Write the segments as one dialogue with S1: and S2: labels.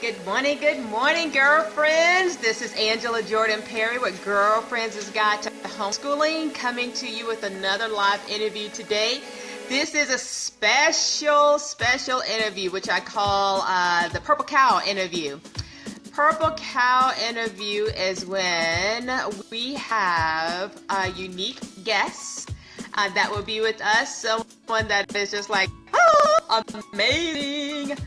S1: Good morning, girlfriends. This is Angela Jordan Perry with Girlfriends' Guide to Homeschooling, coming to you with another live interview today. This is a special interview, which I call the Purple Cow interview. Purple Cow interview is when we have a unique guest that will be with us, someone that is just like, oh, amazing.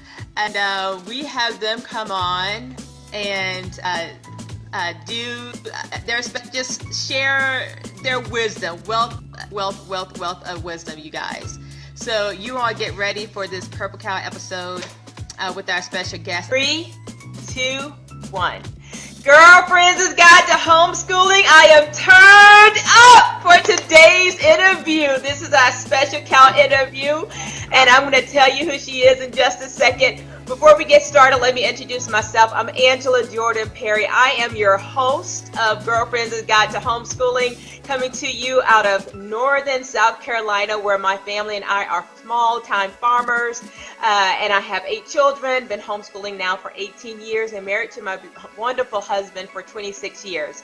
S1: And we have them come on and just share their wisdom, wealth of wisdom, you guys. So you all get ready for this Purple Cow episode with our special guest. 3, 2, 1. Girlfriends' Guide to Homeschooling. I am turned up for today's interview. This is our special cow interview, and I'm going to tell you who she is in just a second. Before we get started, let me introduce myself. I'm Angela Jordan Perry. I am your host of Girlfriends' Guide to Homeschooling, coming to you out of northern South Carolina, where my family and I are small-time farmers, and I have 8 children, been homeschooling now for 18 years, and married to my wonderful husband for 26 years.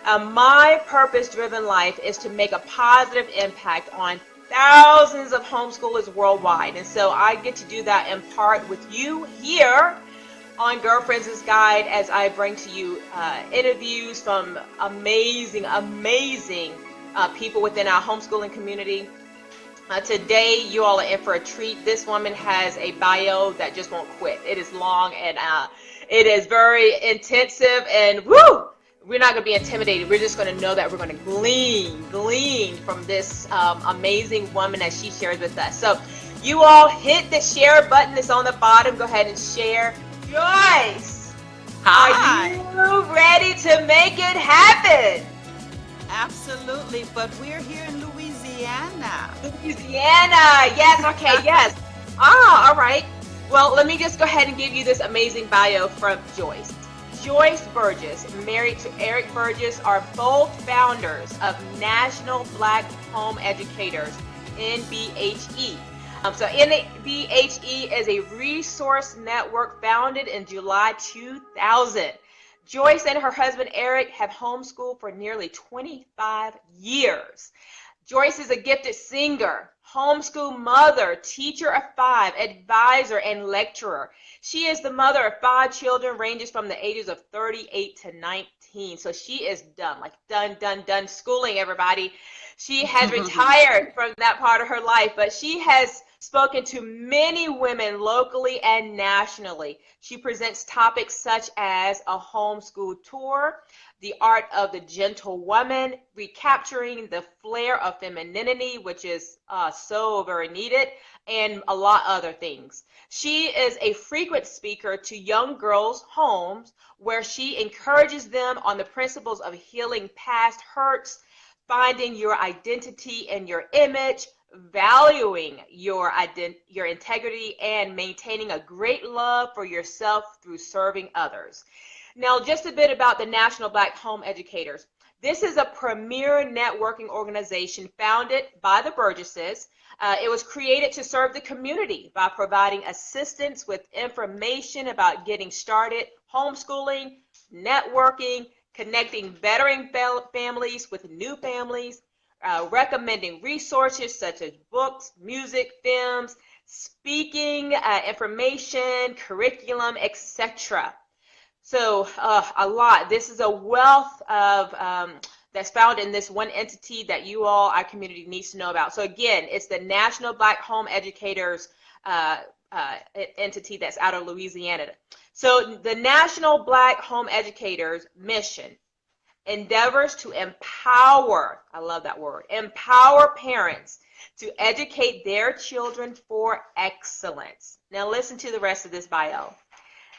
S1: My purpose-driven life is to make a positive impact on thousands of homeschoolers worldwide, and so I get to do that in part with you here on Girlfriends' Guide as I bring to you interviews from amazing people within our homeschooling community. Today you all are in for a treat. This woman has a bio that just won't quit. It is long and it is very intensive, and woo! We're not going to be intimidated. We're just going to know that we're going to glean from this amazing woman as she shares with us. So you all hit the share button that's on the bottom. Go ahead and share. Joyce,
S2: Hi.
S1: Are you ready to make it happen?
S2: Absolutely, but we're here in Louisiana.
S1: Louisiana, yes, okay, yes. All right. Well, let me just go ahead and give you this amazing bio from Joyce. Joyce Burges, married to Eric Burgess, are both founders of National Black Home Educators, NBHE. So NBHE is a resource network founded in July 2000. Joyce and her husband Eric have homeschooled for nearly 25 years. Joyce is a gifted singer, homeschool mother, teacher of 5, advisor, and lecturer. She is the mother of 5 children, ranges from the ages of 38 to 19. So she is done schooling, everybody. She has retired from that part of her life, but she has spoken to many women locally and nationally. She presents topics such as a homeschool tour, the art of the gentle woman, recapturing the flair of femininity, which is so very needed, and a lot of other things. She is a frequent speaker to young girls' homes where she encourages them on the principles of healing past hurts, finding your identity and your image, valuing your integrity, and maintaining a great love for yourself through serving others. Now, just a bit about the National Black Home Educators. This is a premier networking organization founded by the Burgesses. It was created to serve the community by providing assistance with information about getting started, homeschooling, networking, connecting veteran families with new families, recommending resources such as books, music, films, speaking, information, curriculum, etc. So a lot. This is a wealth of that's found in this one entity that you all, our community, needs to know about. So again, it's the National Black Home Educators entity that's out of Louisiana. So the National Black Home Educators mission endeavors to empower, I love that word, empower parents to educate their children for excellence. Now listen to the rest of this bio.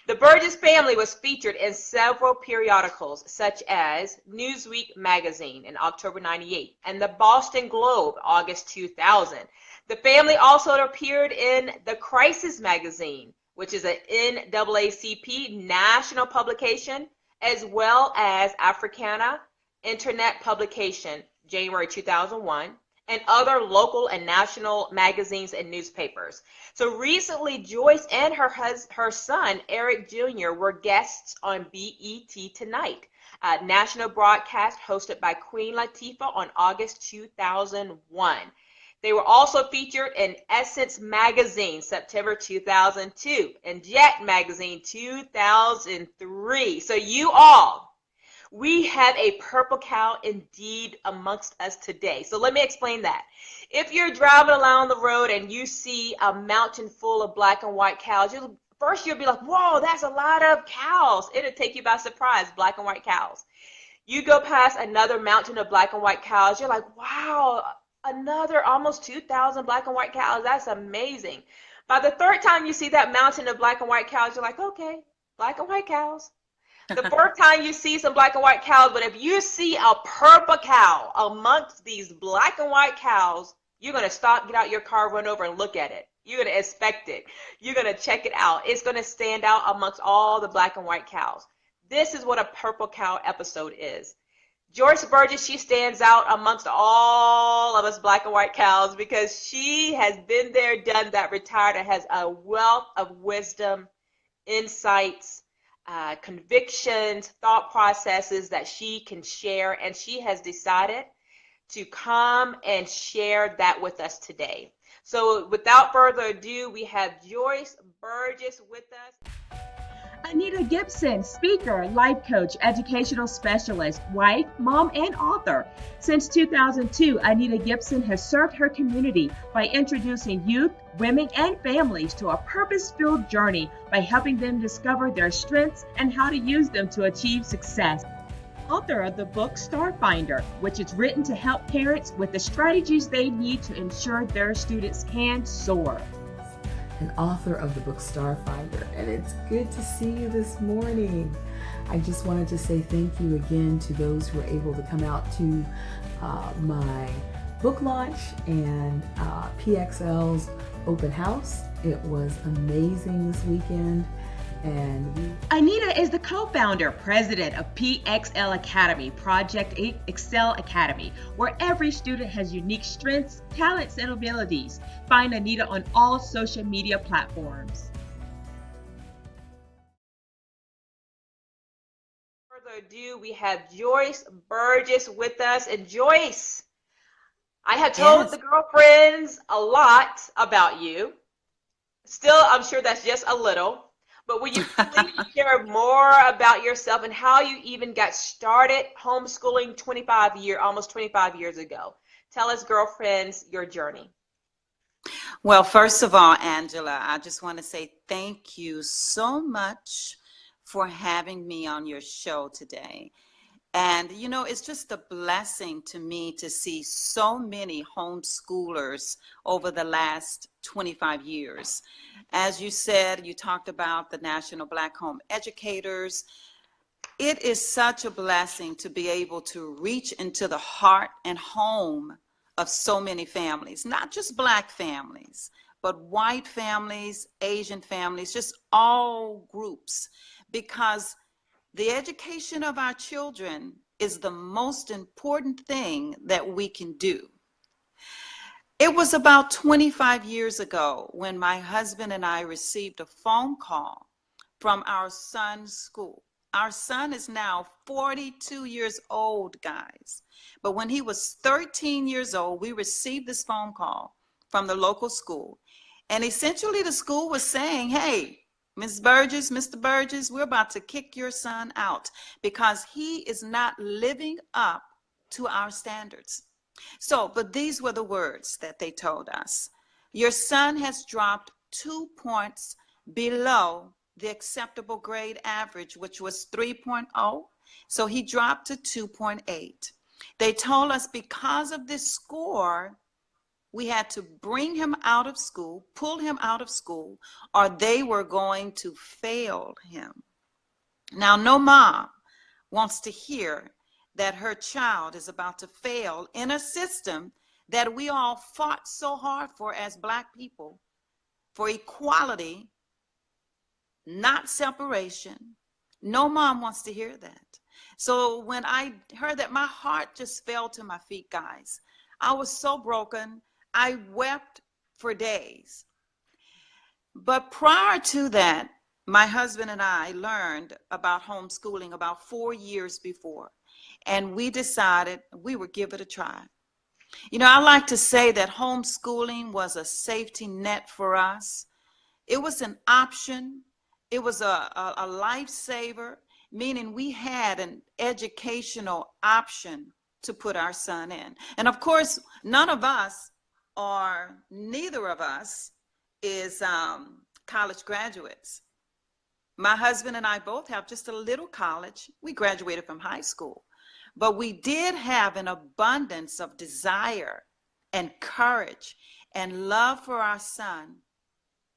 S1: The Burgess family was featured in several periodicals such as Newsweek magazine in October 98 and the Boston Globe, August 2000. The family also appeared in the Crisis magazine, which is an NAACP national publication, as well as Africana Internet publication, January 2001, and other local and national magazines and newspapers. So recently, Joyce and her son, Eric Jr., were guests on BET Tonight, a national broadcast hosted by Queen Latifah on August 2001. They were also featured in Essence Magazine, September 2002, and Jet Magazine, 2003. So you all, we have a purple cow indeed amongst us today. So let me explain that. If you're driving along the road and you see a mountain full of black and white cows, first you'll be like, whoa, that's a lot of cows. It'll take you by surprise, black and white cows. You go past another mountain of black and white cows, you're like, wow, another almost 2,000 black and white cows. That's amazing. By the third time you see that mountain of black and white cows, you're like, okay, black and white cows. The fourth time you see some black and white cows, but if you see a purple cow amongst these black and white cows, you're going to stop, get out your car, run over and look at it. You're going to inspect it. You're going to check it out. It's going to stand out amongst all the black and white cows. This is what a purple cow episode is. Joyce Burges, she stands out amongst all of us black and white cows because she has been there, done that, retired, and has a wealth of wisdom, insights, convictions, thought processes that she can share, and she has decided to come and share that with us today. So without further ado, we have Joyce Burges with us.
S3: Anita Gibson, speaker, life coach, educational specialist, wife, mom, and author. Since 2002, Anita Gibson has served her community by introducing youth, women, and families to a purpose-filled journey by helping them discover their strengths and how to use them to achieve success. Author of the book BeAStarFinder, which is written to help parents with the strategies they need to ensure their students can soar.
S4: And author of the book BeAStarFinder, and it's good to see you this morning. I just wanted to say thank you again to those who were able to come out to my book launch and PXL's open house. It was amazing this weekend. And
S3: Anita is the co-founder, president of PXL Academy, Project Excel Academy, where every student has unique strengths, talents, and abilities. Find Anita on all social media platforms.
S1: Further ado, we have Joyce Burges with us. And Joyce, I have told the girlfriends a lot about you. Still, I'm sure that's just a little. But will you please share more about yourself and how you even got started homeschooling almost 25 years ago? Tell us, girlfriends, your journey.
S2: Well, first of all, Angela, I just want to say thank you so much for having me on your show today. And, you know, it's just a blessing to me to see so many homeschoolers over the last 25 years. As you said, you talked about the National Black Home Educators. It is such a blessing to be able to reach into the heart and home of so many families, not just Black families, but white families, Asian families, just all groups, because the education of our children is the most important thing that we can do. It was about 25 years ago when my husband and I received a phone call from our son's school. Our son is now 42 years old, guys. But when he was 13 years old, we received this phone call from the local school. And essentially the school was saying, hey, Ms. Burgess, Mr. Burgess, we're about to kick your son out because he is not living up to our standards. So, but these were the words that they told us. Your son has dropped 2 points below the acceptable grade average, which was 3.0. So he dropped to 2.8. They told us because of this score, we had to bring him out of school, pull him out of school, or they were going to fail him. Now, no mom wants to hear that her child is about to fail in a system that we all fought so hard for as Black people, for equality, not separation. No mom wants to hear that. So when I heard that, my heart just fell to my feet, guys. I was so broken. I wept for days. But prior to that, my husband and I learned about homeschooling about 4 years before, and we decided we would give it a try. You know, I like to say that homeschooling was a safety net for us. It was an option. It was a lifesaver, meaning we had an educational option to put our son in. And of course, none of us, or neither of us, is college graduates. My husband and I both have just a little college. We graduated from high school, but we did have an abundance of desire and courage and love for our son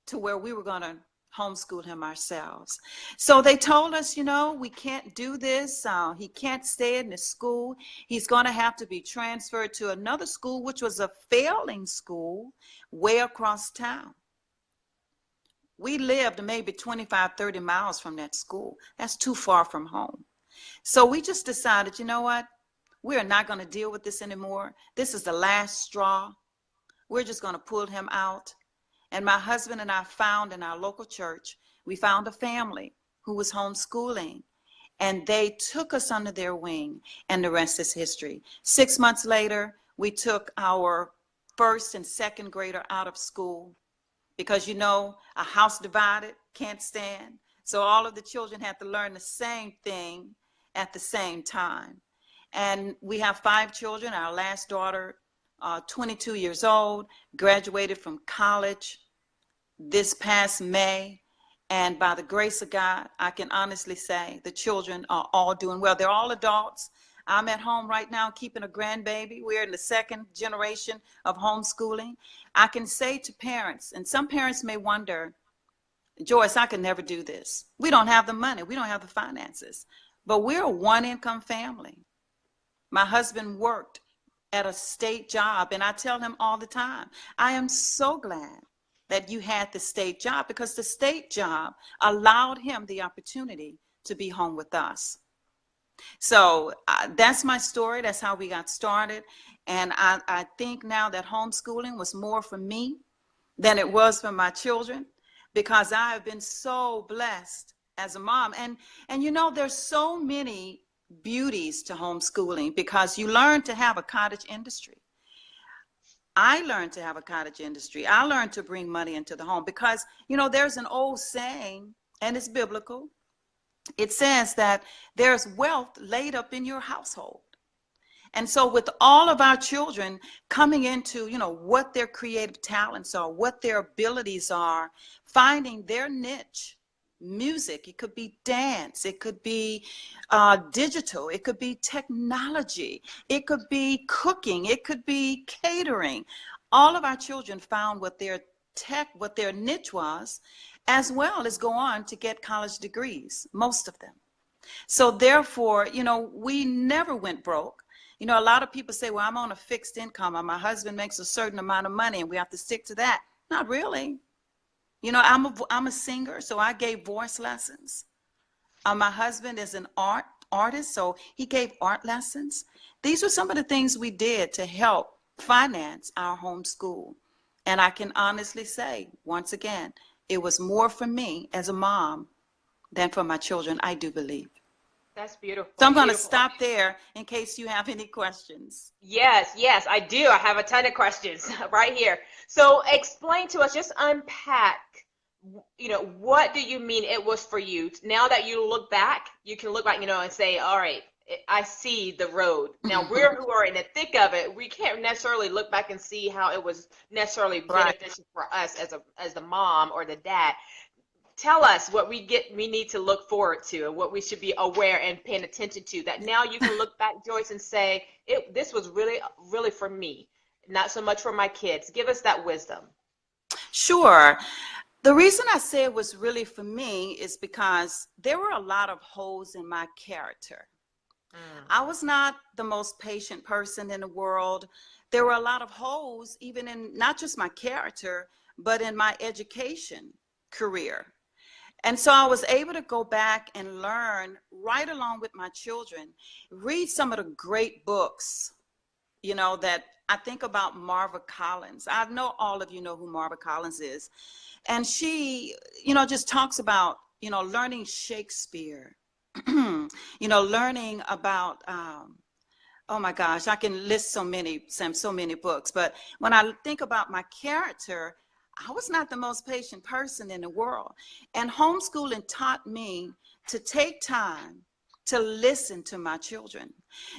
S2: to where we were going to homeschool him ourselves. So they told us, you know, we can't do this. He can't stay in the school. He's going to have to be transferred to another school, which was a failing school way across town. We lived maybe 25, 30 miles from that school. That's too far from home. So we just decided, you know what? We are not going to deal with this anymore. This is the last straw. We're just going to pull him out. And my husband and I found in our local church, we found a family who was homeschooling. And they took us under their wing, and the rest is history. 6 months later, we took our first and second grader out of school. Because, you know, a house divided can't stand. So all of the children had to learn the same thing at the same time. And we have 5 children. Our last daughter, 22 years old, graduated from college this past May. And by the grace of God, I can honestly say the children are all doing well. They're all adults. I'm at home right now keeping a grandbaby. We're in the second generation of homeschooling. I can say to parents, and some parents may wonder, Joyce, I can never do this. We don't have the money. We don't have the finances. But we're a one-income family. My husband worked at a state job, and I tell him all the time, I am so glad that you had the state job, because the state job allowed him the opportunity to be home with us. So that's my story. That's how we got started. And I think now that homeschooling was more for me than it was for my children, because I have been so blessed as a mom. And you know, there's so many beauties to homeschooling, because you learn to have a cottage industry. I learned to have a cottage industry. I learned to bring money into the home, because, you know, there's an old saying, and it's biblical. It says that there's wealth laid up in your household. And so with all of our children coming into, you know, what their creative talents are, what their abilities are, finding their niche, music, it could be dance, it could be digital, it could be technology, it could be cooking, it could be catering. All of our children found what their niche was, as well as go on to get college degrees, most of them. So therefore, you know, we never went broke. You know, a lot of people say, well, I'm on a fixed income, and my husband makes a certain amount of money and we have to stick to that. Not really. You know, I'm a singer, so I gave voice lessons. My husband is an artist, so he gave art lessons. These were some of the things we did to help finance our homeschool. And I can honestly say, once again, it was more for me as a mom than for my children, I do believe.
S1: That's beautiful.
S2: So I'm going to stop there in case you have any questions.
S1: Yes, I do. I have a ton of questions right here. So explain to us, just unpack, you know, what do you mean it was for you? Now that you look back, you can look back, you know, and say, all right, I see the road. Now we're who are in the thick of it. We can't necessarily look back and see how it was necessarily beneficial for us as the mom or the dad. Tell us what we need to look forward to, and what we should be aware and paying attention to, that now you can look back, Joyce, and say, this was really, really for me, not so much for my kids. Give us that wisdom.
S2: Sure. The reason I say it was really for me is because there were a lot of holes in my character. I was not the most patient person in the world. There were a lot of holes, even in not just my character, but in my education career. And so I was able to go back and learn right along with my children, read some of the great books, you know, that I think about Marva Collins. I know all of you know who Marva Collins is. And she, just talks about, learning Shakespeare, learning about, oh my gosh, I can list so many books. But when I think about my character, I was not the most patient person in the world. And homeschooling taught me to take time to listen to my children.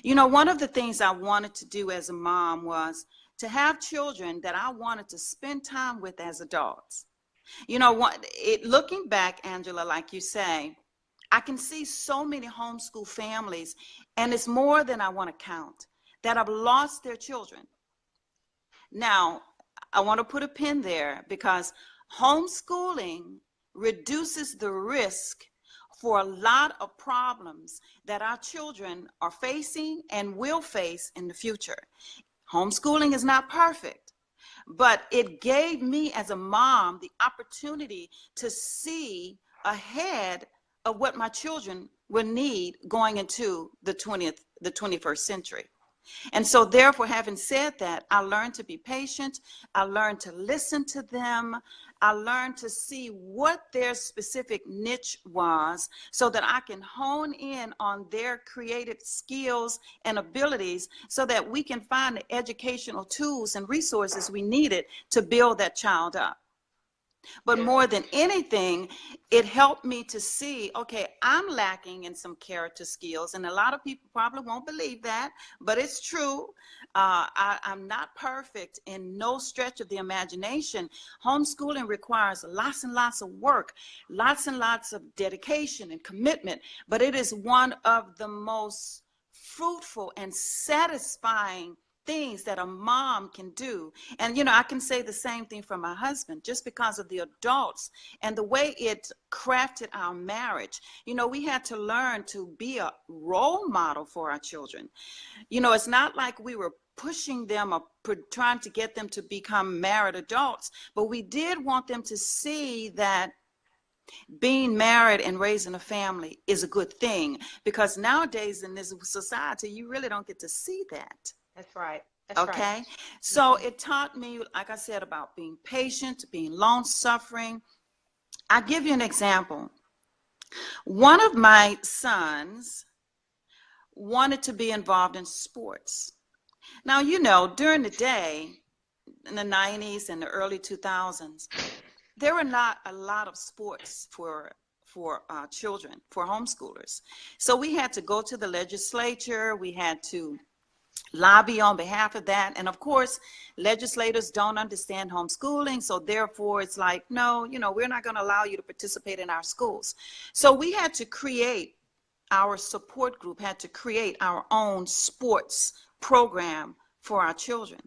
S2: One of the things I wanted to do as a mom was to have children that I wanted to spend time with as adults. Looking back, Angela, like you say, I can see so many homeschool families, and it's more than I want to count, that have lost their children. Now, I want to put a pin there because homeschooling reduces the risk for a lot of problems that our children are facing and will face in the future. Homeschooling is not perfect, but it gave me as a mom the opportunity to see ahead of what my children will need going into the 21st century. And so therefore, having said that, I learned to be patient. I learned to listen to them. I learned to see what their specific niche was so that I can hone in on their creative skills and abilities so that we can find the educational tools and resources we needed to build that child up. But more than anything, it helped me to see, okay, I'm lacking in some character skills. And a lot of people probably won't believe that, but it's true. I'm not perfect in no stretch of the imagination. Homeschooling requires lots and lots of work, lots and lots of dedication and commitment, but it is one of the most fruitful and satisfying things that a mom can do. And I can say the same thing for my husband, just because of the adults and the way it crafted our marriage. We had to learn to be a role model for our children. It's not like we were pushing them or trying to get them to become married adults, but we did want them to see that being married and raising a family is a good thing, because nowadays in this society, you really don't get to see that.
S1: That's right.
S2: Okay. So it taught me, like I said, about being patient, being long-suffering. I'll give you an example. One of my sons wanted to be involved in sports. Now, during the day, in the 90s and the early 2000s, there were not a lot of sports for children, for homeschoolers. So we had to go to the legislature. We had to lobby on behalf of that. And of course, legislators don't understand homeschooling. So therefore, it's like, no, we're not going to allow you to participate in our schools. So we had to create, our support group had to create our own sports program for our children.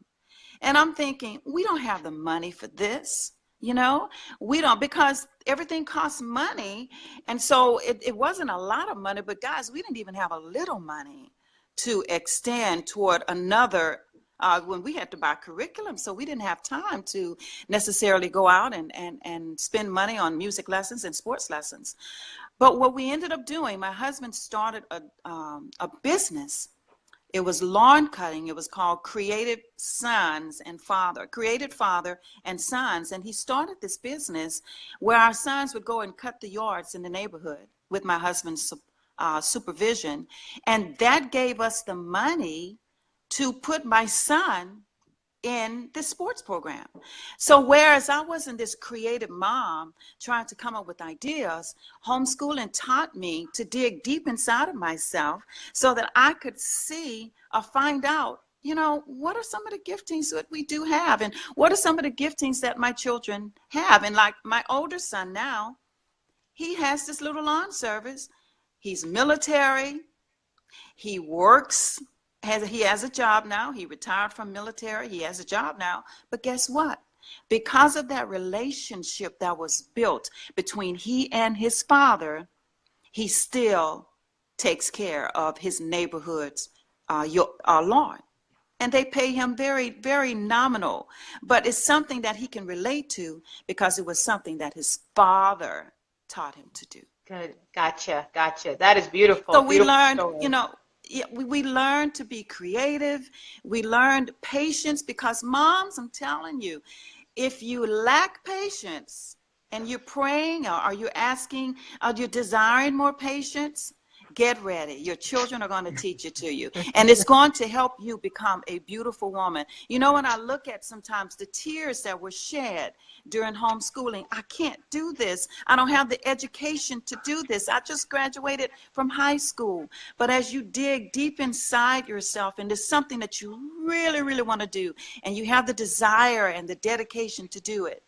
S2: And I'm thinking, we don't have the money for this. We don't, because everything costs money. And so it wasn't a lot of money, but guys, we didn't even have a little money to extend toward another, when we had to buy curriculum. So we didn't have time to necessarily go out and spend money on music lessons and sports lessons. But what we ended up doing, my husband started a business. It was lawn cutting. It was called Creative Father and Sons. And he started this business where our sons would go and cut the yards in the neighborhood with my husband's supervision. And that gave us the money to put my son in the sports program. So whereas I wasn't this creative mom trying to come up with ideas, homeschooling taught me to dig deep inside of myself so that I could see or find out, what are some of the giftings that we do have, and what are some of the giftings that my children have. And like my older son now, he has this little lawn service. He's military. He works. He has a job now. He retired from military. He has a job now. But guess what? Because of that relationship that was built between he and his father, he still takes care of his neighborhood's lawn. And they pay him very, very nominal. But it's something that he can relate to because it was something that his father taught him to do.
S1: Good. Gotcha. That is beautiful.
S2: So we
S1: Beautiful
S2: learned,
S1: story.
S2: we learned to be creative. We learned patience, because moms, I'm telling you, if you lack patience and you're praying, or you're asking, or you're desiring more patience, get ready. Your children are going to teach it to you. And it's going to help you become a beautiful woman. You know, when I look at sometimes the tears that were shed during homeschooling, I can't do this. I don't have the education to do this. I just graduated from high school. But as you dig deep inside yourself into something that you really, really want to do, and you have the desire and the dedication to do it,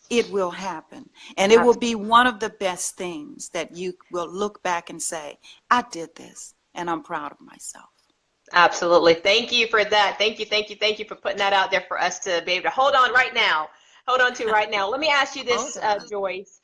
S2: it will happen. And it will be one of the best things that you will look back and say, I did this, and I'm proud of myself.
S1: Absolutely. Thank you for that. Thank you, thank you, thank you for putting that out there for us to be able to hold on right now. Hold on to right now. Let me ask you this, Joyce.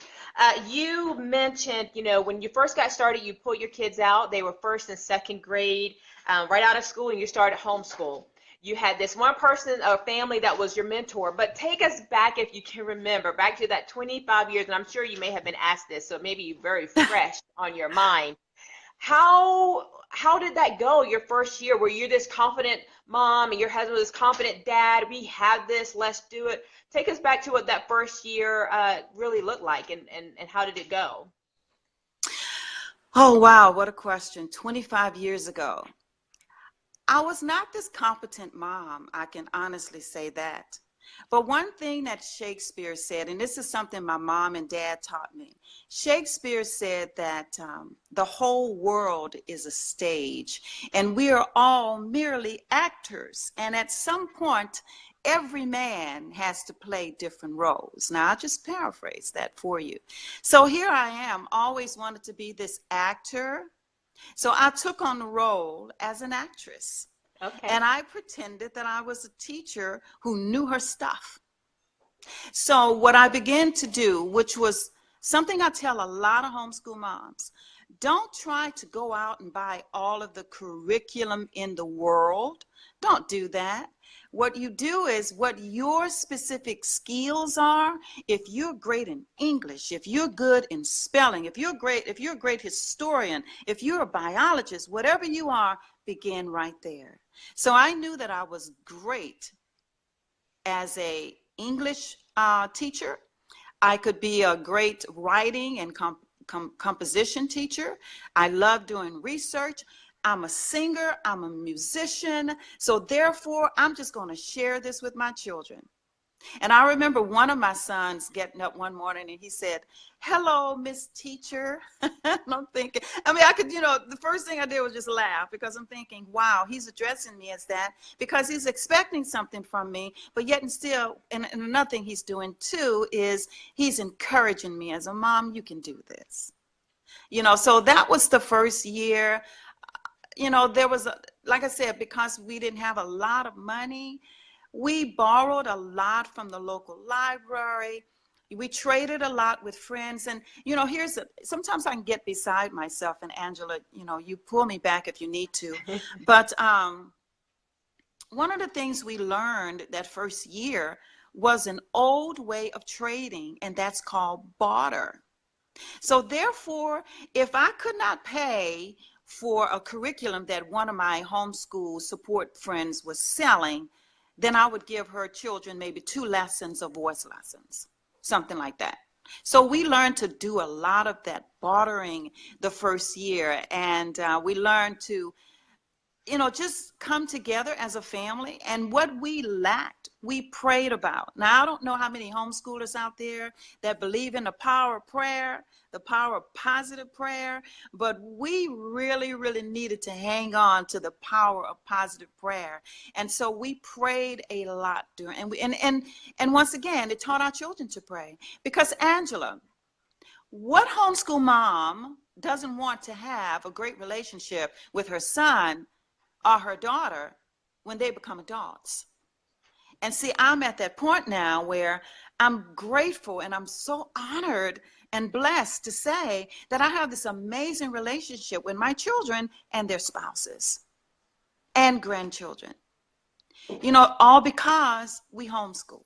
S1: You mentioned, you know, when you first got started, you pulled your kids out. They were first and second grade, right out of school, and you started homeschool. You had this one person or family that was your mentor, but take us back, if you can remember, back to that 25 years, and I'm sure you may have been asked this, so maybe you're very fresh on your mind. How did that go your first year? Were you this confident mom and your husband was this confident dad? We have this, let's do it. Take us back to what that first year really looked like, and how did it go?
S2: Oh, wow, what a question. 25 years ago, I was not this competent mom, I can honestly say that. But one thing that Shakespeare said, and this is something my mom and dad taught me, Shakespeare said that the whole world is a stage, and we are all merely actors. And at some point, every man has to play different roles. Now, I'll just paraphrase that for you. So here I am, always wanted to be this actor. So I took on the role as an actress.
S1: Okay.
S2: And I pretended that I was a teacher who knew her stuff. So what I began to do, which was something I tell a lot of homeschool moms, don't try to go out and buy all of the curriculum in the world. Don't do that. What you do is what your specific skills are. If you're great in English, if you're good in spelling, if you're a great historian, if you're a biologist, whatever you are, begin right there. So I knew that I was great as a English teacher. I could be a great writing and composition teacher. I love doing research. I'm a singer, I'm a musician, so therefore I'm just going to share this with my children. And I remember one of my sons getting up one morning and he said, "Hello, Miss Teacher." And I'm thinking, I could, the first thing I did was just laugh, because I'm thinking, wow, he's addressing me as that because he's expecting something from me, but yet and still, and another thing he's doing too is he's encouraging me as a mom, you can do this. So that was the first year. There was, like I said, because we didn't have a lot of money, we borrowed a lot from the local library. We traded a lot with friends. And, sometimes I can get beside myself. And Angela, you pull me back if you need to. But one of the things we learned that first year was an old way of trading, and that's called barter. So therefore, if I could not pay for a curriculum that one of my homeschool support friends was selling, then I would give her children maybe 2 lessons of voice lessons, something like that. So we learned to do a lot of that bartering the first year, and we learned to, just come together as a family. And what we lacked, we prayed about. Now, I don't know how many homeschoolers out there that believe in the power of prayer, the power of positive prayer, but we really, really needed to hang on to the power of positive prayer. And so we prayed a lot during, and once again, it taught our children to pray. Because Angela, what homeschool mom doesn't want to have a great relationship with her son or her daughter when they become adults? And see, I'm at that point now where I'm grateful and I'm so honored and blessed to say that I have this amazing relationship with my children and their spouses and grandchildren. All because we homeschooled,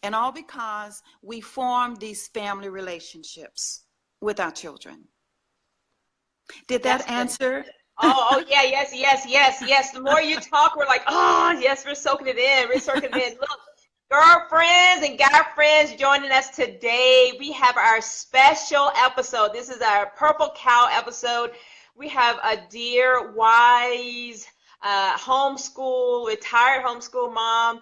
S2: and all because we formed these family relationships with our children. Did that answer?
S1: Oh, yeah, yes, yes, yes, yes. The more you talk, we're like, oh, yes, we're soaking it in. We're soaking it in. Look, girlfriends and guy friends joining us today. We have our special episode. This is our Purple Cow episode. We have a dear, wise, retired homeschool mom,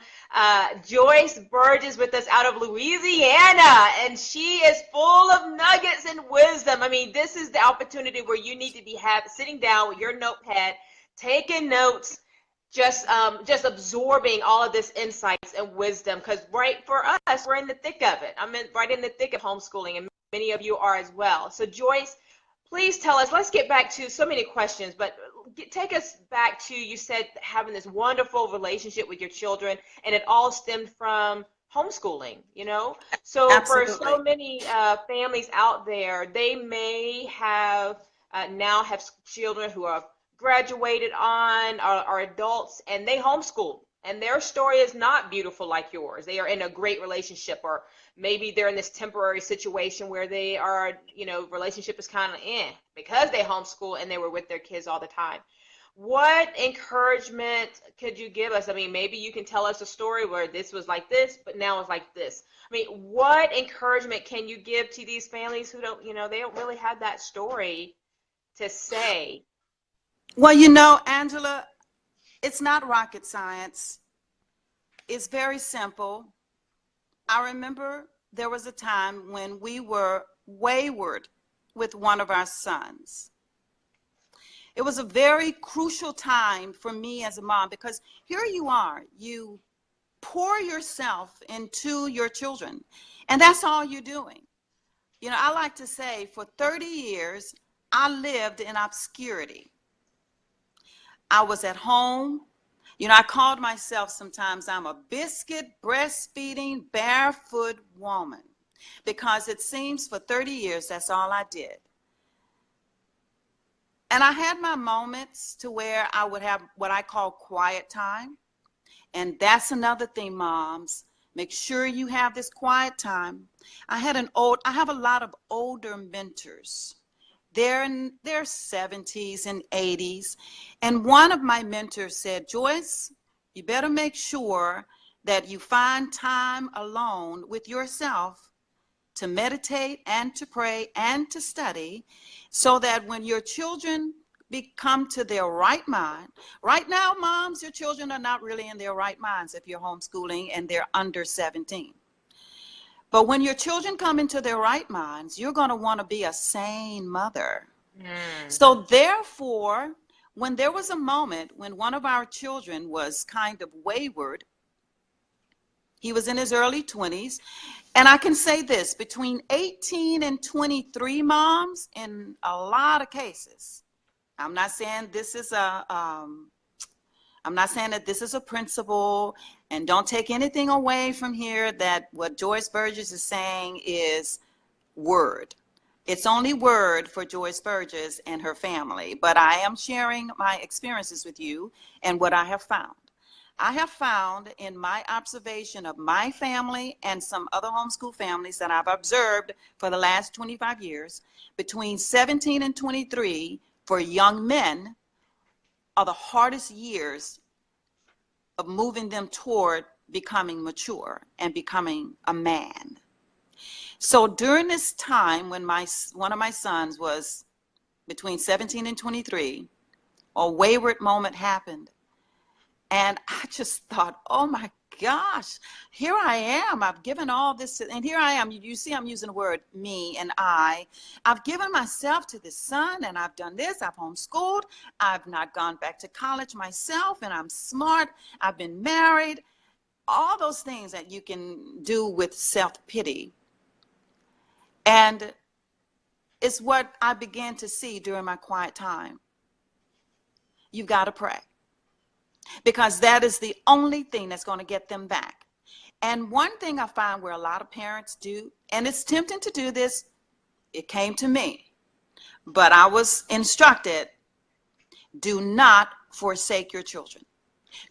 S1: Joyce Burges with us out of Louisiana, and she is full of nuggets and wisdom. I mean, this is the opportunity where you need to be sitting down with your notepad, taking notes, just absorbing all of this insights and wisdom, because right for us, we're in the thick of it. Right in the thick of homeschooling, and many of you are as well. So Joyce, please tell us, let's get back to so many questions, but take us back to, you said having this wonderful relationship with your children, and it all stemmed from homeschooling, you know? So
S2: Absolutely.
S1: for so many families out there, they may have now have children who are graduated on, are adults, and they homeschool. And their story is not beautiful like yours. They are in a great relationship, or maybe they're in this temporary situation where they are, relationship is kind of because they homeschool and they were with their kids all the time. What encouragement could you give us? I mean, maybe you can tell us a story where this was like this, but now it's like this. I mean, what encouragement can you give to these families who don't, they don't really have that story to say?
S2: Well, Angela, it's not rocket science. It's very simple. I remember there was a time when we were wayward with one of our sons. It was a very crucial time for me as a mom, because here you are, you pour yourself into your children, and that's all you're doing. I like to say for 30 years, I lived in obscurity. I was at home. I called myself sometimes, I'm a biscuit breastfeeding barefoot woman, because it seems for 30 years, that's all I did. And I had my moments to where I would have what I call quiet time. And that's another thing, moms, make sure you have this quiet time. I have a lot of older mentors. They're in their 70s and 80s. And one of my mentors said, Joyce, you better make sure that you find time alone with yourself to meditate and to pray and to study, so that when your children come to their right mind. Right now, moms, your children are not really in their right minds if you're homeschooling and they're under 17. But when your children come into their right minds, you're going to want to be a sane mother. So therefore, when there was a moment when one of our children was kind of wayward, he was in his early 20s. And I can say this, between 18 and 23, moms, in a lot of cases, I'm not saying this is I'm not saying that this is a principle, and don't take anything away from here, that what Joyce Burges is saying is word. It's only word for Joyce Burges and her family, but I am sharing my experiences with you and what I have found. I have found in my observation of my family and some other homeschool families that I've observed for the last 25 years, between 17 and 23 for young men are the hardest years of moving them toward becoming mature and becoming a man. So during this time when one of my sons was between 17 and 23, a wayward moment happened. And I just thought, oh my gosh, here I am. I've given all this, and here I am. You see, I'm using the word me and I. I've given myself to this son, and I've done this. I've homeschooled. I've not gone back to college myself, and I'm smart. I've been married. All those things that you can do with self-pity. And it's what I began to see during my quiet time. You've got to pray, because that is the only thing that's going to get them back. And one thing I find where a lot of parents do, and it's tempting to do this, it came to me, but I was instructed, do not forsake your children.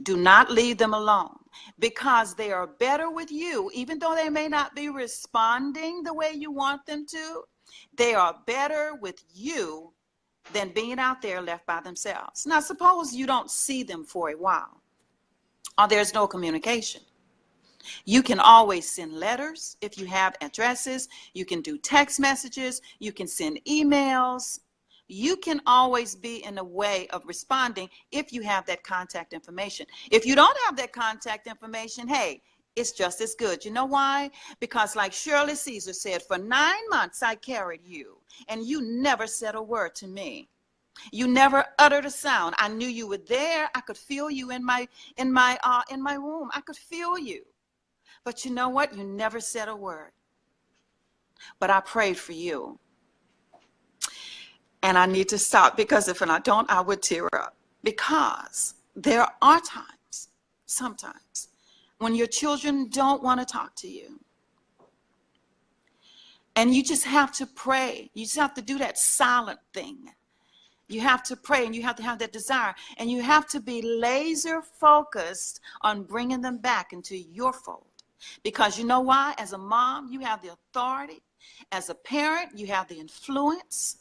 S2: Do not leave them alone, because they are better with you, even though they may not be responding the way you want them to. They are better with you than being out there left by themselves. Now, suppose you don't see them for a while, or there's no communication. You can always send letters if you have addresses. You can do text messages. You can send emails. You can always be in a way of responding if you have that contact information. If you don't have that contact information, hey, it's just as good. You know why? Because like Shirley Caesar said, for 9 months I carried you, and you never said a word to me. You never uttered a sound. I knew you were there. I could feel you in my womb. I could feel you. But you know what? You never said a word. But I prayed for you. And I need to stop, because if I don't, I would tear up. Because there are times, sometimes, when your children don't want to talk to you. And you just have to pray. You just have to do that silent thing. You have to pray, and you have to have that desire. And you have to be laser focused on bringing them back into your fold. Because you know why? As a mom, you have the authority. As a parent, you have the influence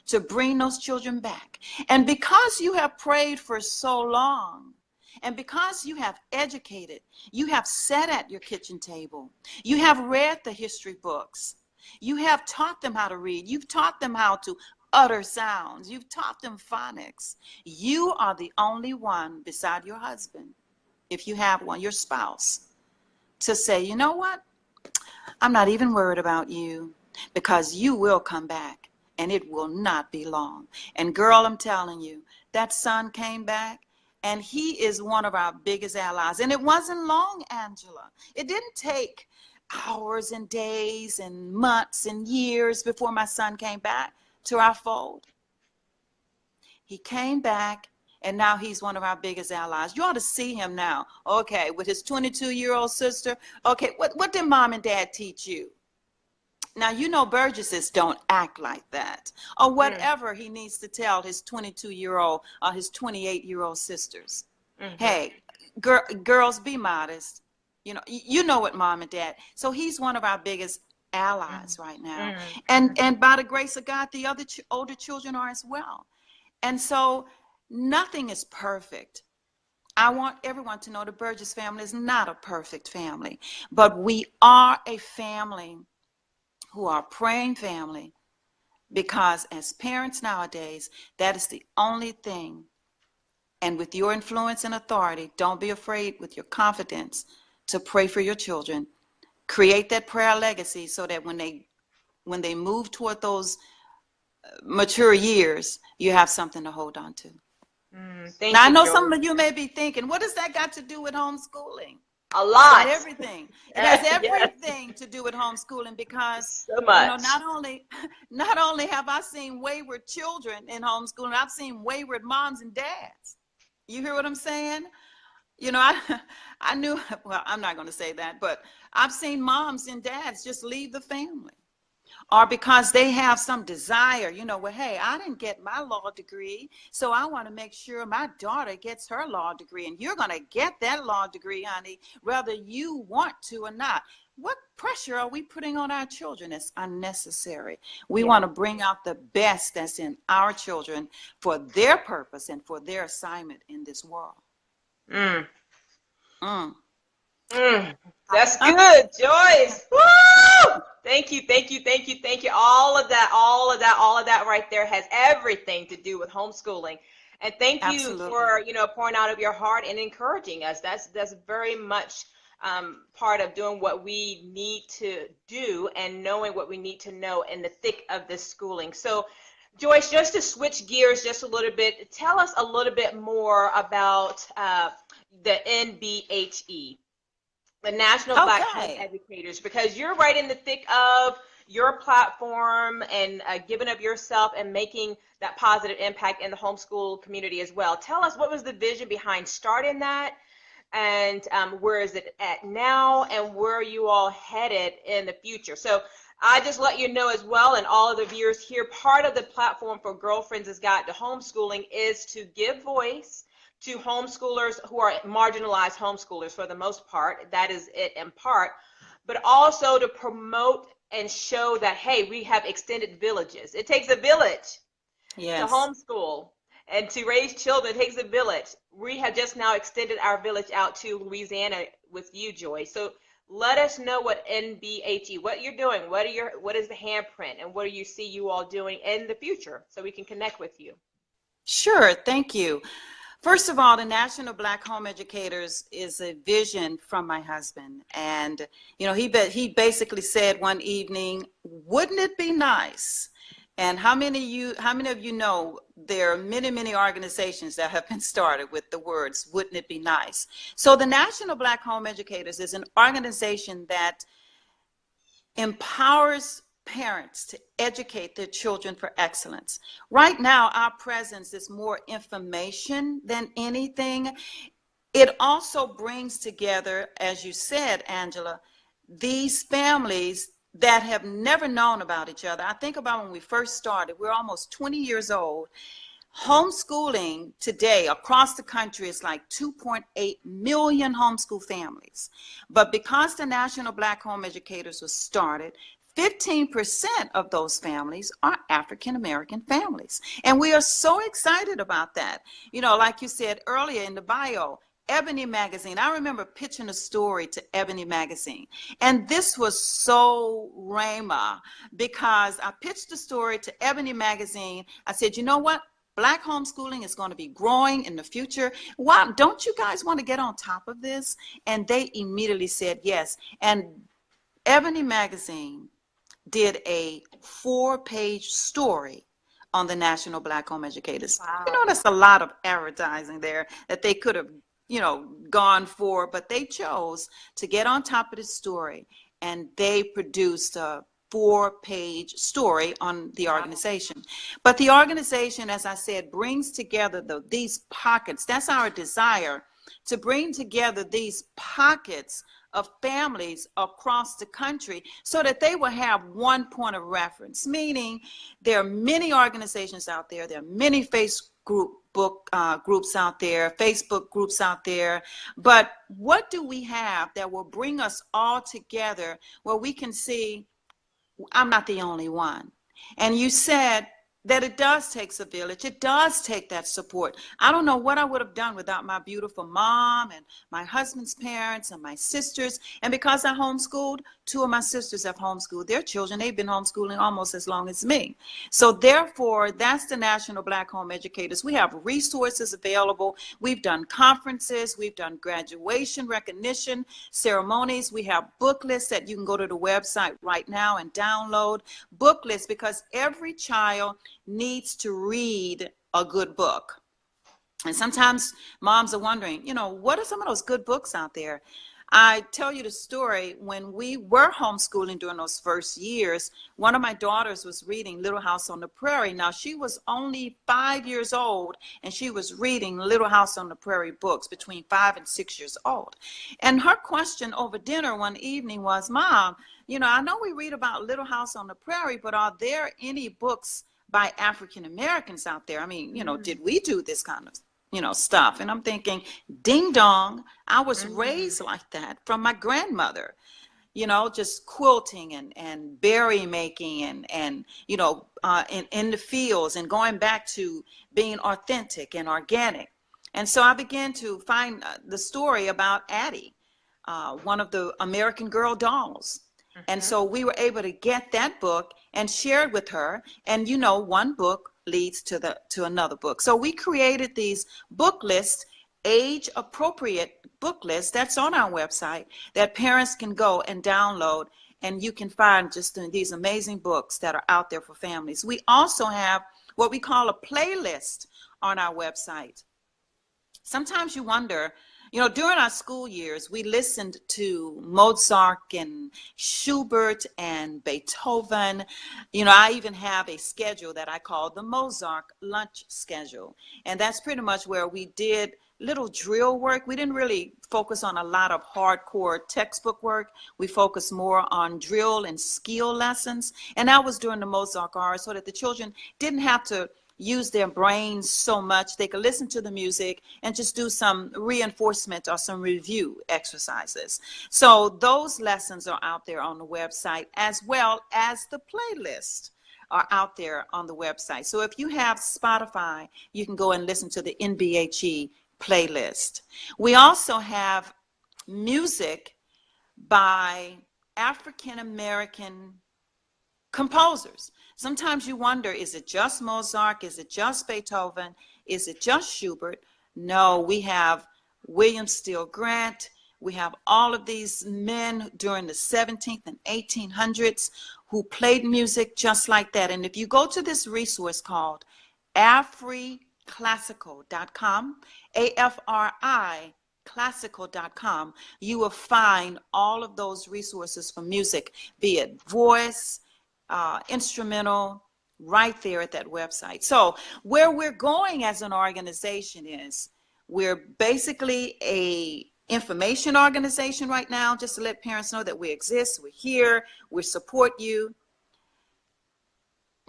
S2: to bring those children back. And because you have prayed for so long, and because you have educated, you have sat at your kitchen table, you have read the history books, you have taught them how to read, you've taught them how to utter sounds, you've taught them phonics. You are the only one beside your husband, if you have one, your spouse, to say, you know what? I'm not even worried about you, because you will come back, and it will not be long. And girl, I'm telling you, that son came back, and he is one of our biggest allies. And it wasn't long, Angela. It didn't take hours and days and months and years before my son came back to our fold. He came back, and now he's one of our biggest allies. You ought to see him now. Okay, with his 22-year-old sister. Okay, what did mom and dad teach you? Now, you know Burgesses don't act like that. Or whatever he needs to tell his 22-year-old or his 28-year-old sisters. Hey, girls, be modest. You know what mom and dad. So he's one of our biggest allies right now. And by the grace of God, the other older children are as well. And so nothing is perfect. I want everyone to know the Burgess family is not a perfect family, but we are a family who are praying family, because as parents nowadays, that is the only thing. And with your influence and authority, don't be afraid, with your confidence, to pray for your children. Create that prayer legacy so that when they move toward those mature years, you have something to hold on to. Now, I know some of you may be thinking, what does that got to do with homeschooling?
S1: A lot.
S2: Everything. It has everything to do with homeschooling, because
S1: so much.
S2: Not only have I seen wayward children in homeschooling, I've seen wayward moms and dads. You hear what I'm saying? I knew, well, I'm not going to say that, but I've seen moms and dads just leave the family. Or because they have some desire, well, hey, I didn't get my law degree, so I want to make sure my daughter gets her law degree. And you're going to get that law degree, honey, whether you want to or not. What pressure are we putting on our children? It's unnecessary. We want to bring out the best that's in our children for their purpose and for their assignment in this world.
S1: That's good, Joyce. Woo! Thank you. All of that right there has everything to do with homeschooling. And thank you for, pouring out of your heart and encouraging us. That's very much part of doing what we need to do and knowing what we need to know in the thick of this schooling. So, Joyce, just to switch gears just a little bit, tell us a little bit more about the NBHE. The National Black Home Educators, because you're right in the thick of your platform and giving of yourself and making that positive impact in the homeschool community as well. Tell us, what was the vision behind starting that, and where is it at now, and where are you all headed in the future? So I just let you know as well, and all of the viewers here, part of the platform for Girlfriends' Guide to Homeschooling is to give voice to homeschoolers who are marginalized homeschoolers for the most part. That is it in part, but also to promote and show that, hey, we have extended villages. It takes a village To
S2: Yes.
S1: homeschool and to raise children takes a village. We have just now extended our village out to Louisiana with you, Joy. So let us know what NBHE, what you're doing, what is the handprint, and what do you see you all doing in the future, so we can connect with you.
S2: Sure. Thank you. First of all, the National Black Home Educators is a vision from my husband. And, he basically said one evening, wouldn't it be nice? And how many of you know there are many, many organizations that have been started with the words, wouldn't it be nice? So the National Black Home Educators is an organization that empowers parents to educate their children for excellence. Right now, our presence is more information than anything. It also brings together, as you said, Angela, these families that have never known about each other. I think about when we first started, we're almost 20 years old. Homeschooling today across the country is like 2.8 million homeschool families. But because the National Black Home Educators was started, 15% of those families are African American families. And we are so excited about that. Like you said earlier in the bio, Ebony Magazine. I remember pitching a story to Ebony Magazine. And this was so Rhema, because I pitched the story to Ebony Magazine. I said, you know what? Black homeschooling is going to be growing in the future. Wow, don't you guys want to get on top of this? And they immediately said yes. And Ebony Magazine did a 4-page story on the National Black Home Educators.
S1: Wow.
S2: That's a lot of advertising there that they could have, gone for, but they chose to get on top of the story, and they produced a 4-page story on the organization. But the organization, as I said, brings together these pockets. That's our desire, to bring together these pockets of families across the country so that they will have one point of reference, meaning there are many organizations out there, there are many Facebook groups out there, Facebook groups out there, but what do we have that will bring us all together where we can see, I'm not the only one? And you said that it does take a village. It does take that support. I don't know what I would have done without my beautiful mom and my husband's parents and my sisters. And because I homeschooled, 2 of my sisters have homeschooled their children. They've been homeschooling almost as long as me. So therefore, that's the National Black Home Educators. We have resources available. We've done conferences. We've done graduation recognition ceremonies. We have book lists that you can go to the website right now and download. Book lists, because every child needs to read a good book. And sometimes moms are wondering, what are some of those good books out there? I tell you the story, when we were homeschooling during those first years, one of my daughters was reading Little House on the Prairie. Now, she was only 5 years old, and she was reading Little House on the Prairie books between 5 and 6 years old. And her question over dinner one evening was, Mom, I know we read about Little House on the Prairie, but are there any books by African Americans out there? I mean, did we do this kind of stuff? And I'm thinking, ding dong, I was raised like that from my grandmother, just quilting and berry making and in the fields, and going back to being authentic and organic. And so I began to find the story about Addie, one of the American Girl dolls. And so we were able to get that book and share it with her. And one book leads to another book. So we created these book lists, age appropriate book lists, that's on our website, that parents can go and download, and you can find just these amazing books that are out there for families. We also have what we call a playlist on our website. Sometimes you wonder, during our school years, we listened to Mozart and Schubert and Beethoven. I even have a schedule that I call the Mozart lunch schedule. And that's pretty much where we did little drill work. We didn't really focus on a lot of hardcore textbook work. We focused more on drill and skill lessons. And that was during the Mozart hour, so that the children didn't have to use their brains so much. They could listen to the music and just do some reinforcement or some review exercises. So those lessons are out there on the website, as well as the playlist are out there on the website. So if you have Spotify, you can go and listen to the NBHE playlist. We also have music by African American composers. Sometimes you wonder, is it just Mozart? Is it just Beethoven? Is it just Schubert? No, we have William Steele Grant. We have all of these men during the 17th and 1800s who played music just like that. And if you go to this resource called africlassical.com, AFRI classical.com, you will find all of those resources for music, be it voice, instrumental, right there at that website. So where we're going as an organization is we're basically a information organization right now, just to let parents know that we exist, we're here, we support you.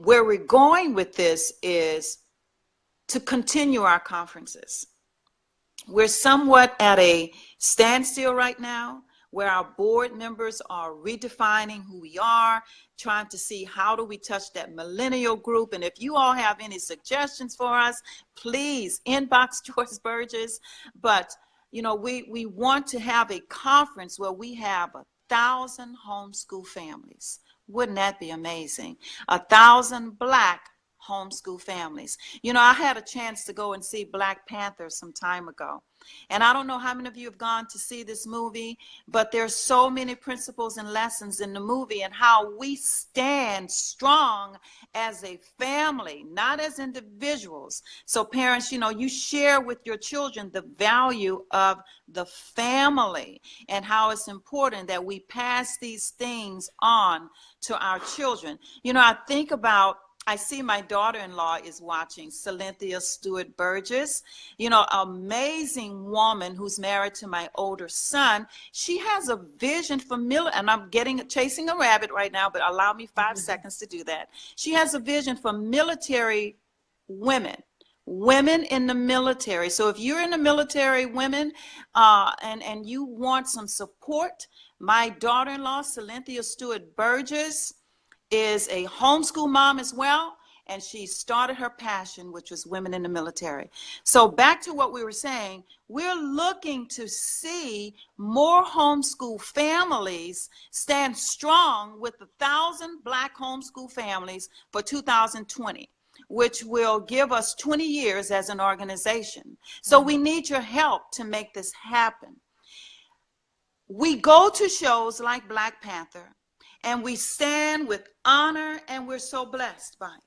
S2: Where we're going with this is to continue our conferences. We're somewhat at a standstill right now, where our board members are redefining who we are, trying to see how do we touch that millennial group. And if you all have any suggestions for us, please inbox Joyce Burges. But you know, we want to have a conference where we have 1,000 homeschool families. Wouldn't that be amazing? 1,000 Black homeschool families. You know, I had a chance to go and see Black Panther some time ago. And I don't know how many of you have gone to see this movie, but there's so many principles and lessons in the movie and how we stand strong as a family, not as individuals. So parents, you know, you share with your children the value of the family and how it's important that we pass these things on to our children. You know, I see my daughter-in-law is watching, Cynthia Stewart Burgess, you know, amazing woman who's married to my older son. She has a vision for and I'm chasing a rabbit right now, but allow me 5 seconds to do that. She has a vision for military women in the military. So if you're in the military, women, and you want some support, my daughter-in-law, Cynthia Stewart Burgess, is a homeschool mom as well, and she started her passion, which was women in the military. So back to what we were saying, we're looking to see more homeschool families stand strong with 1,000 Black homeschool families for 2020, which will give us 20 years as an organization. So we need your help to make this happen. We go to shows like Black Panther, and we stand with honor, and we're so blessed by it.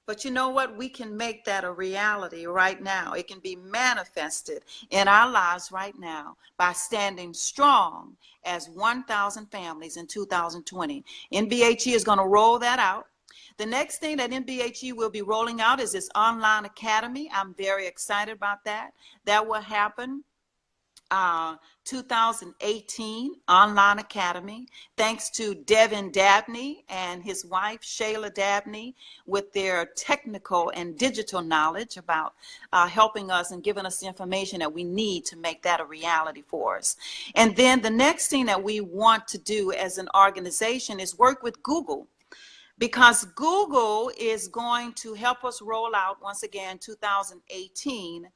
S2: But you know what? We can make that a reality right now. It can be manifested in our lives right now by standing strong as 1,000 families in 2020. NBHE is going to roll that out. The next thing that NBHE will be rolling out is this online academy. I'm very excited about that. That will happen 2018 online academy, thanks to Devin Dabney and his wife Shayla Dabney with their technical and digital knowledge about helping us and giving us the information that we need to make that a reality for us. And then the next thing that we want to do as an organization is work with Google, because Google is going to help us roll out, once again, 2018.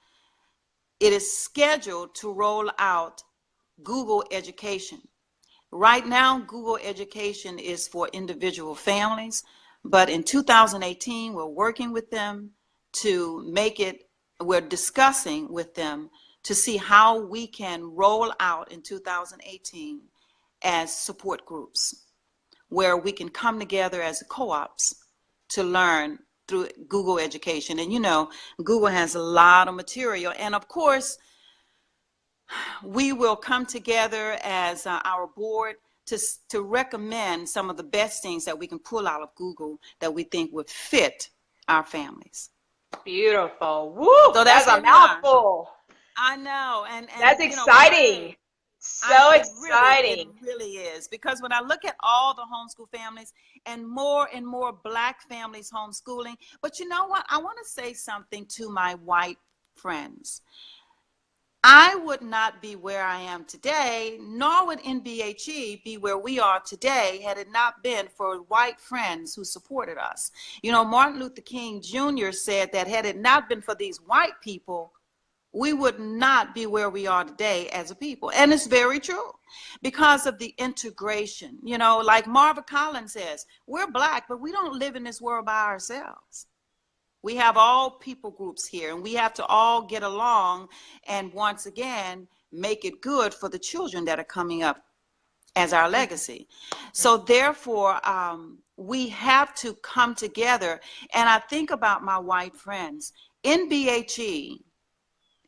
S2: It is scheduled to roll out Google Education. Right now, Google Education is for individual families, but in 2018, we're working with them to make it, we're discussing with them to see how we can roll out in 2018 as support groups, where we can come together as co-ops to learn through Google Education. And you know, Google has a lot of material. And of course, we will come together as our board to recommend some of the best things that we can pull out of Google that we think would fit our families.
S1: Beautiful. Woo! So that's a mouthful.
S2: I know. And
S1: that's exciting. So exciting.
S2: It really is, because when I look at all the homeschool families and more Black families homeschooling, but you know what? I want to say something to my white friends. I would not be where I am today, nor would NBHE be where we are today had it not been for white friends who supported us. You know, Martin Luther King Jr. said that had it not been for these white people, we would not be where we are today as a people. And it's very true because of the integration. You know, like Marva Collins says, we're Black, but we don't live in this world by ourselves. We have all people groups here, and we have to all get along and once again make it good for the children that are coming up as our legacy. So therefore, we have to come together. And I think about my white friends. NBHE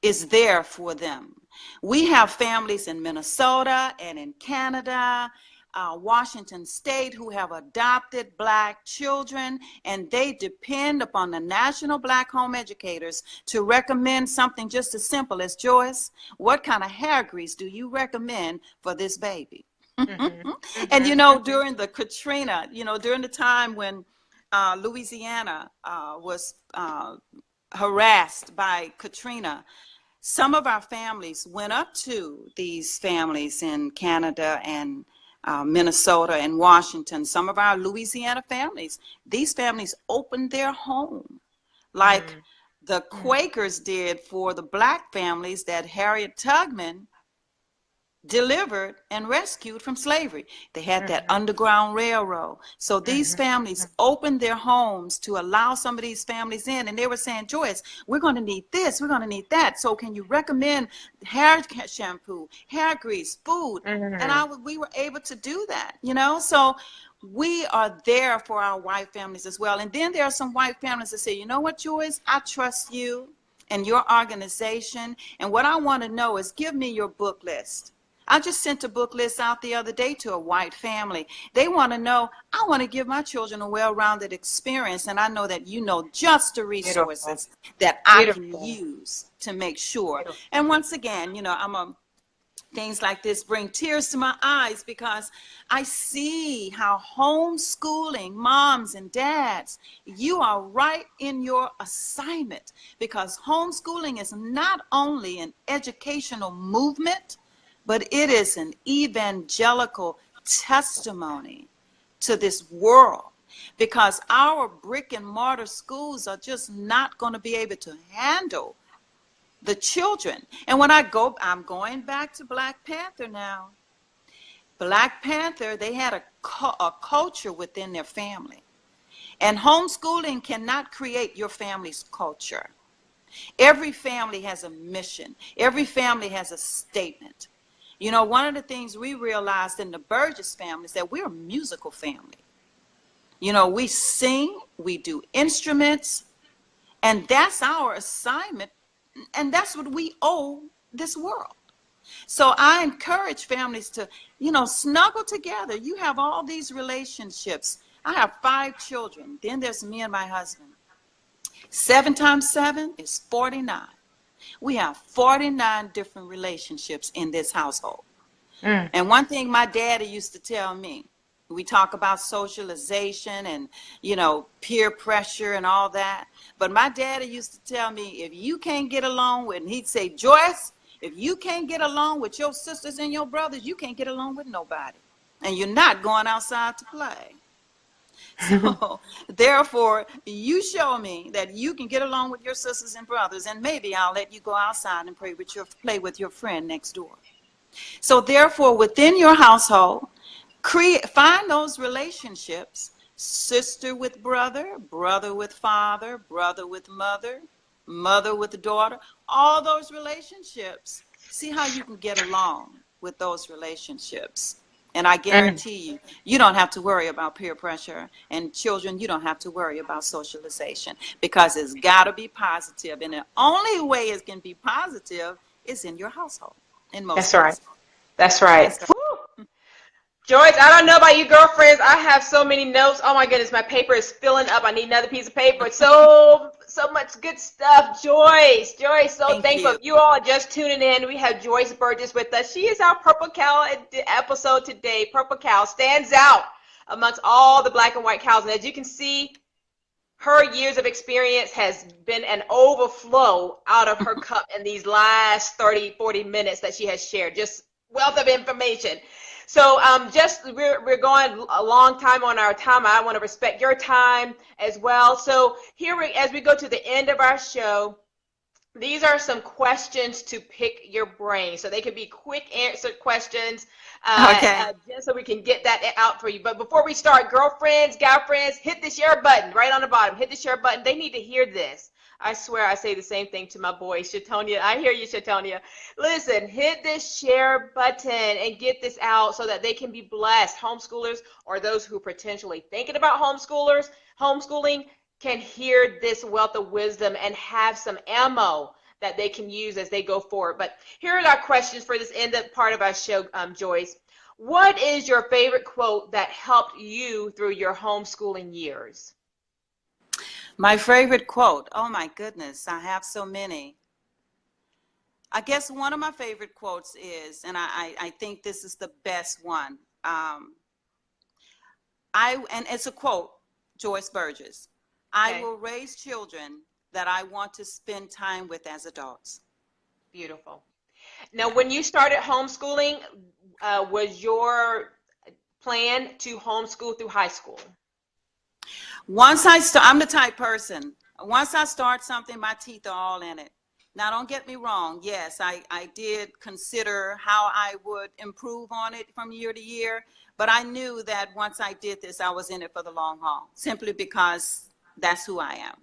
S2: is there for them. We have families in Minnesota and in Canada, Washington State, who have adopted Black children, and they depend upon the National Black Home Educators to recommend something just as simple as, Joyce, what kind of hair grease do you recommend for this baby? And you know, during the Katrina, you know, during the time when Louisiana was harassed by Katrina, some of our families went up to these families in Canada and Minnesota and Washington. Some of our Louisiana families, these families opened their home like the Quakers did for the Black families that Harriet Tubman delivered and rescued from slavery. They had that Underground Railroad. So these families opened their homes to allow some of these families in, and they were saying, Joyce, we're going to need this, we're going to need that. So can you recommend hair shampoo, hair grease, food? And we were able to do that, you know? So we are there for our white families as well. And then there are some white families that say, you know what, Joyce, I trust you and your organization. And what I want to know is give me your book list. I just sent a book list out the other day to a white family. They want to know, I want to give my children a well-rounded experience, and I know that you know just the resources that I can use to make sure. And once again, you know, things like this bring tears to my eyes because I see how homeschooling moms and dads, you are right in your assignment, because homeschooling is not only an educational movement, but it is an evangelical testimony to this world, because our brick and mortar schools are just not going to be able to handle the children. And when I'm going back to Black Panther now. Black Panther, they had a culture within their family. And homeschooling cannot create your family's culture. Every family has a mission. Every family has a statement. You know, one of the things we realized in the Burgess family is that we're a musical family. You know, we sing, we do instruments, and that's our assignment, and that's what we owe this world. So I encourage families to, you know, snuggle together. You have all these relationships. I have 5 children. Then there's me and my husband. 7 times 7 is 49. We have 49 different relationships in this household. And one thing my daddy used to tell me, we talk about socialization and, you know, peer pressure and all that. But my daddy used to tell me, if you can't get along with, and he'd say, Joyce, if you can't get along with your sisters and your brothers, you can't get along with nobody. And you're not going outside to play. So therefore, you show me that you can get along with your sisters and brothers, and maybe I'll let you go outside and play with your friend next door. So therefore, within your household, find those relationships: sister with brother, brother with father, brother with mother, mother with daughter. All those relationships. See how you can get along with those relationships. And I guarantee you, you don't have to worry about peer pressure. And children, you don't have to worry about socialization, because it's got to be positive. And the only way it can be positive is in your household. In most cases.
S1: That's right. Joyce, I don't know about you girlfriends. I have so many notes. Oh my goodness, my paper is filling up. I need another piece of paper. So much good stuff. Joyce, so thankful. You all are just tuning in. We have Joyce Burgess with us. She is our Purple Cow episode today. Purple Cow stands out amongst all the black and white cows. And as you can see, her years of experience has been an overflow out of her cup in these last 30, 40 minutes that she has shared. Just wealth of information. So we're going a long time on our time. I want to respect your time as well. So as we go to the end of our show, these are some questions to pick your brain. So they can be quick answer questions,
S2: Okay.
S1: just so we can get that out for you. But before we start, girlfriends, guy friends, hit the share button right on the bottom. Hit the share button. They need to hear this. I swear I say the same thing to my boy, Shatonia. I hear you, Shatonia. Listen, hit this share button and get this out so that they can be blessed. Homeschoolers or those who are potentially thinking about homeschooling can hear this wealth of wisdom and have some ammo that they can use as they go forward. But here are our questions for this end part of our show, Joyce. What is your favorite quote that helped you through your homeschooling years?
S2: My favorite quote. Oh my goodness, I have so many. I guess one of my favorite quotes is, and I think this is the best one. And it's a quote, Joyce Burges.
S1: Okay.
S2: I will raise children that I want to spend time with as adults.
S1: Beautiful. Now, when you started homeschooling, was your plan to homeschool through high school?
S2: I'm the type person, once I start something, my teeth are all in it. Now, don't get me wrong. Yes, I did consider how I would improve on it from year to year, but I knew that once I did this, I was in it for the long haul, simply because that's who I am.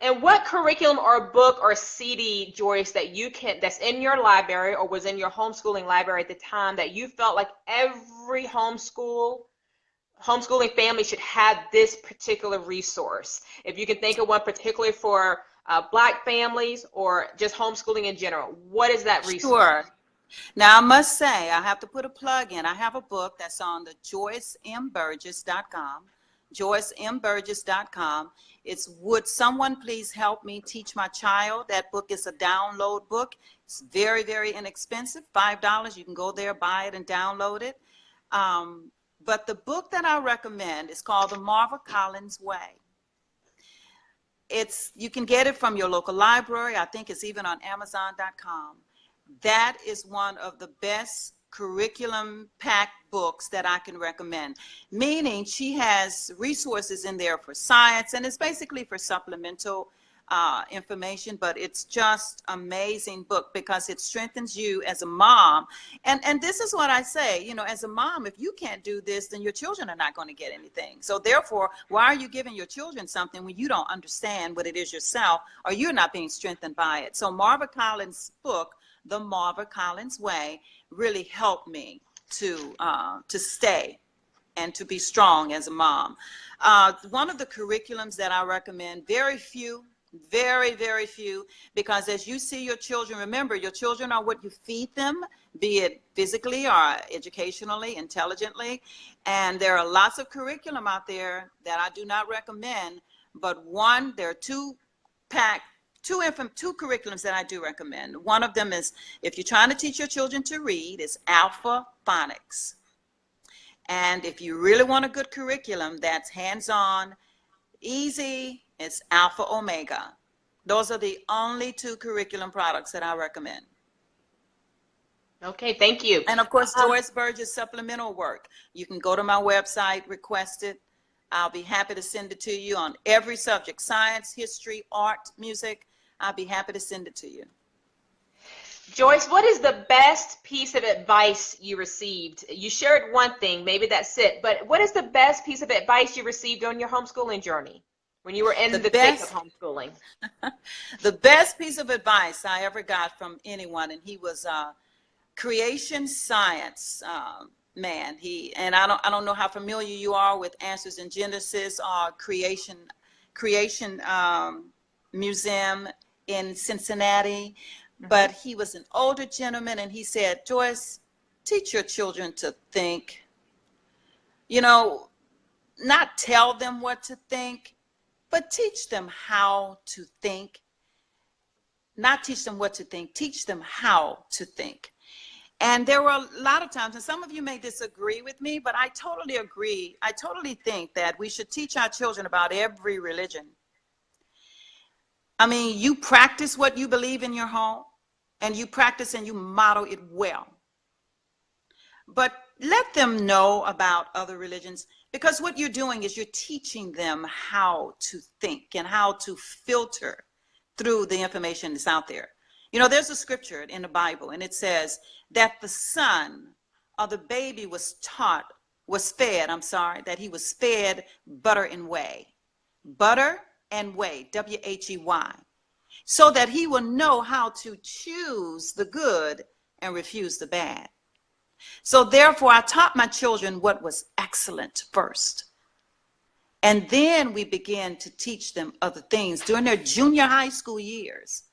S1: And what curriculum or book or CD, Joyce, that's in your library or was in your homeschooling library at the time that you felt like every homeschooling family should have this particular resource? If you can think of one particularly for Black families or just homeschooling in general, what is that resource?
S2: Sure. Now, I must say, I have to put a plug in. I have a book that's on the joycemburgess.com, joycemburgess.com. It's Would Someone Please Help Me Teach My Child? That book is a download book. It's very, very inexpensive, $5. You can go there, buy it, and download it. But the book that I recommend is called The Marva Collins Way. You can get it from your local library. I think it's even on Amazon.com. That is one of the best curriculum-packed books that I can recommend, meaning she has resources in there for science, and it's basically for supplemental information, but it's just amazing book because it strengthens you as a mom. And this is what I say, as a mom, if you can't do this, then your children are not going to get anything. So therefore, why are you giving your children something when you don't understand what it is yourself, or you're not being strengthened by it? So Marva Collins' book, The Marva Collins Way, really helped me to stay and to be strong as a mom. One of the curriculums that I recommend, very few, very, very few, because as you see your children, remember, your children are what you feed them, be it physically or educationally, intelligently. And there are lots of curriculum out there that I do not recommend, but there are two curriculums that I do recommend. One of them is, if you're trying to teach your children to read, is Alpha Phonics. And if you really want a good curriculum that's hands-on, easy, it's Alpha Omega. Those are the only two curriculum products that I recommend.
S1: Okay, thank you.
S2: And of course, Joyce Burges supplemental work. You can go to my website, request it. I'll be happy to send it to you on every subject: science, history, art, music. I'll be happy to send it to you.
S1: Joyce, what is the best piece of advice you received? You shared one thing, maybe that's it, but what is the best piece of advice you received on your homeschooling journey when you were in the thick of homeschooling?
S2: The best piece of advice I ever got from anyone, and he was creation science man. And I don't know how familiar you are with Answers in Genesis or Creation Museum in Cincinnati, but he was an older gentleman, and he said, Joyce, teach your children to think. Not tell them what to think, but teach them how to think. Not teach them what to think, teach them how to think. And there were a lot of times, and some of you may disagree with me, but I totally agree. I totally think that we should teach our children about every religion. I mean, you practice what you believe in your home, and you practice and you model it well. But let them know about other religions, because what you're doing is you're teaching them how to think and how to filter through the information that's out there. You know, there's a scripture in the Bible, and it says that the son or the baby was fed butter and whey. Butter and whey, W-H-E-Y, so that he will know how to choose the good and refuse the bad. So therefore, I taught my children what was excellent first. And then we began to teach them other things during their junior high school years.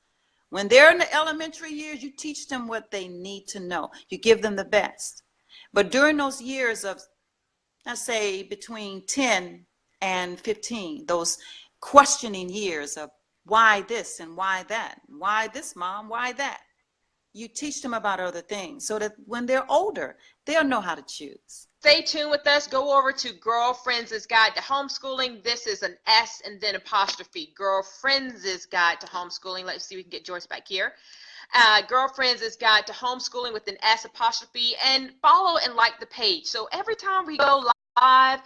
S2: When they're in the elementary years, you teach them what they need to know. You give them the best. But during those years of, let's say, between 10 and 15, those questioning years of why this and why that, why this, mom, why that, you teach them about other things so that when they're older, they'll know how to choose.
S1: Stay tuned with us. Go over to Girlfriends' Guide to Homeschooling. This is an S and then apostrophe. Girlfriends' Guide to Homeschooling. Let's see if we can get Joyce back here. Girlfriends' Guide to Homeschooling with an S apostrophe. And follow and like the page. So every time we go live,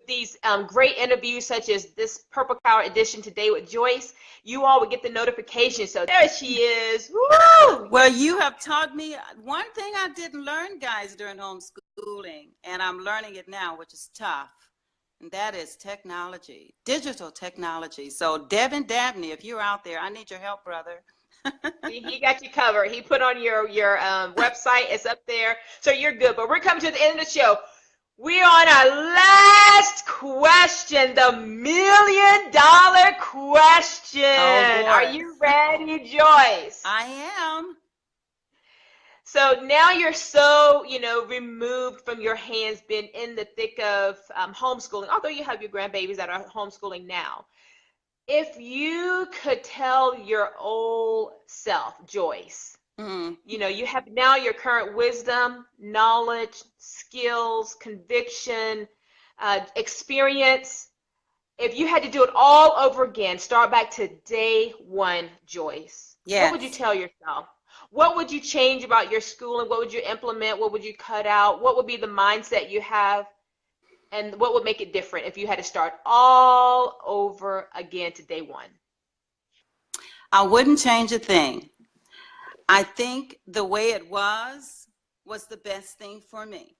S1: these great interviews such as this Purple Cow edition today with Joyce, you all would get the notification. So there she is. Woo!
S2: Well, you have taught me one thing I didn't learn, guys, during homeschooling, and I'm learning it now, which is tough, and that is technology, digital technology. So Devin Dabney, if you're out there, I need your help, brother.
S1: He got you covered. He put on your website. It's up there. So you're good. But we're coming to the end of the show. We're on our last question, the $1 million question.
S2: Oh,
S1: are you ready, Joyce?
S2: I am.
S1: So now you're so, removed from your hands, been in the thick of homeschooling, although you have your grandbabies that are homeschooling now. If you could tell your old self, Joyce, you have now your current wisdom, knowledge, skills, conviction, experience. If you had to do it all over again, start back to day one, Joyce,
S2: yes.
S1: What would you tell yourself? What would you change about your schooling? What would you implement? What would you cut out? What would be the mindset you have? And what would make it different if you had to start all over again to day one?
S2: I wouldn't change a thing. I think the way it was the best thing for me.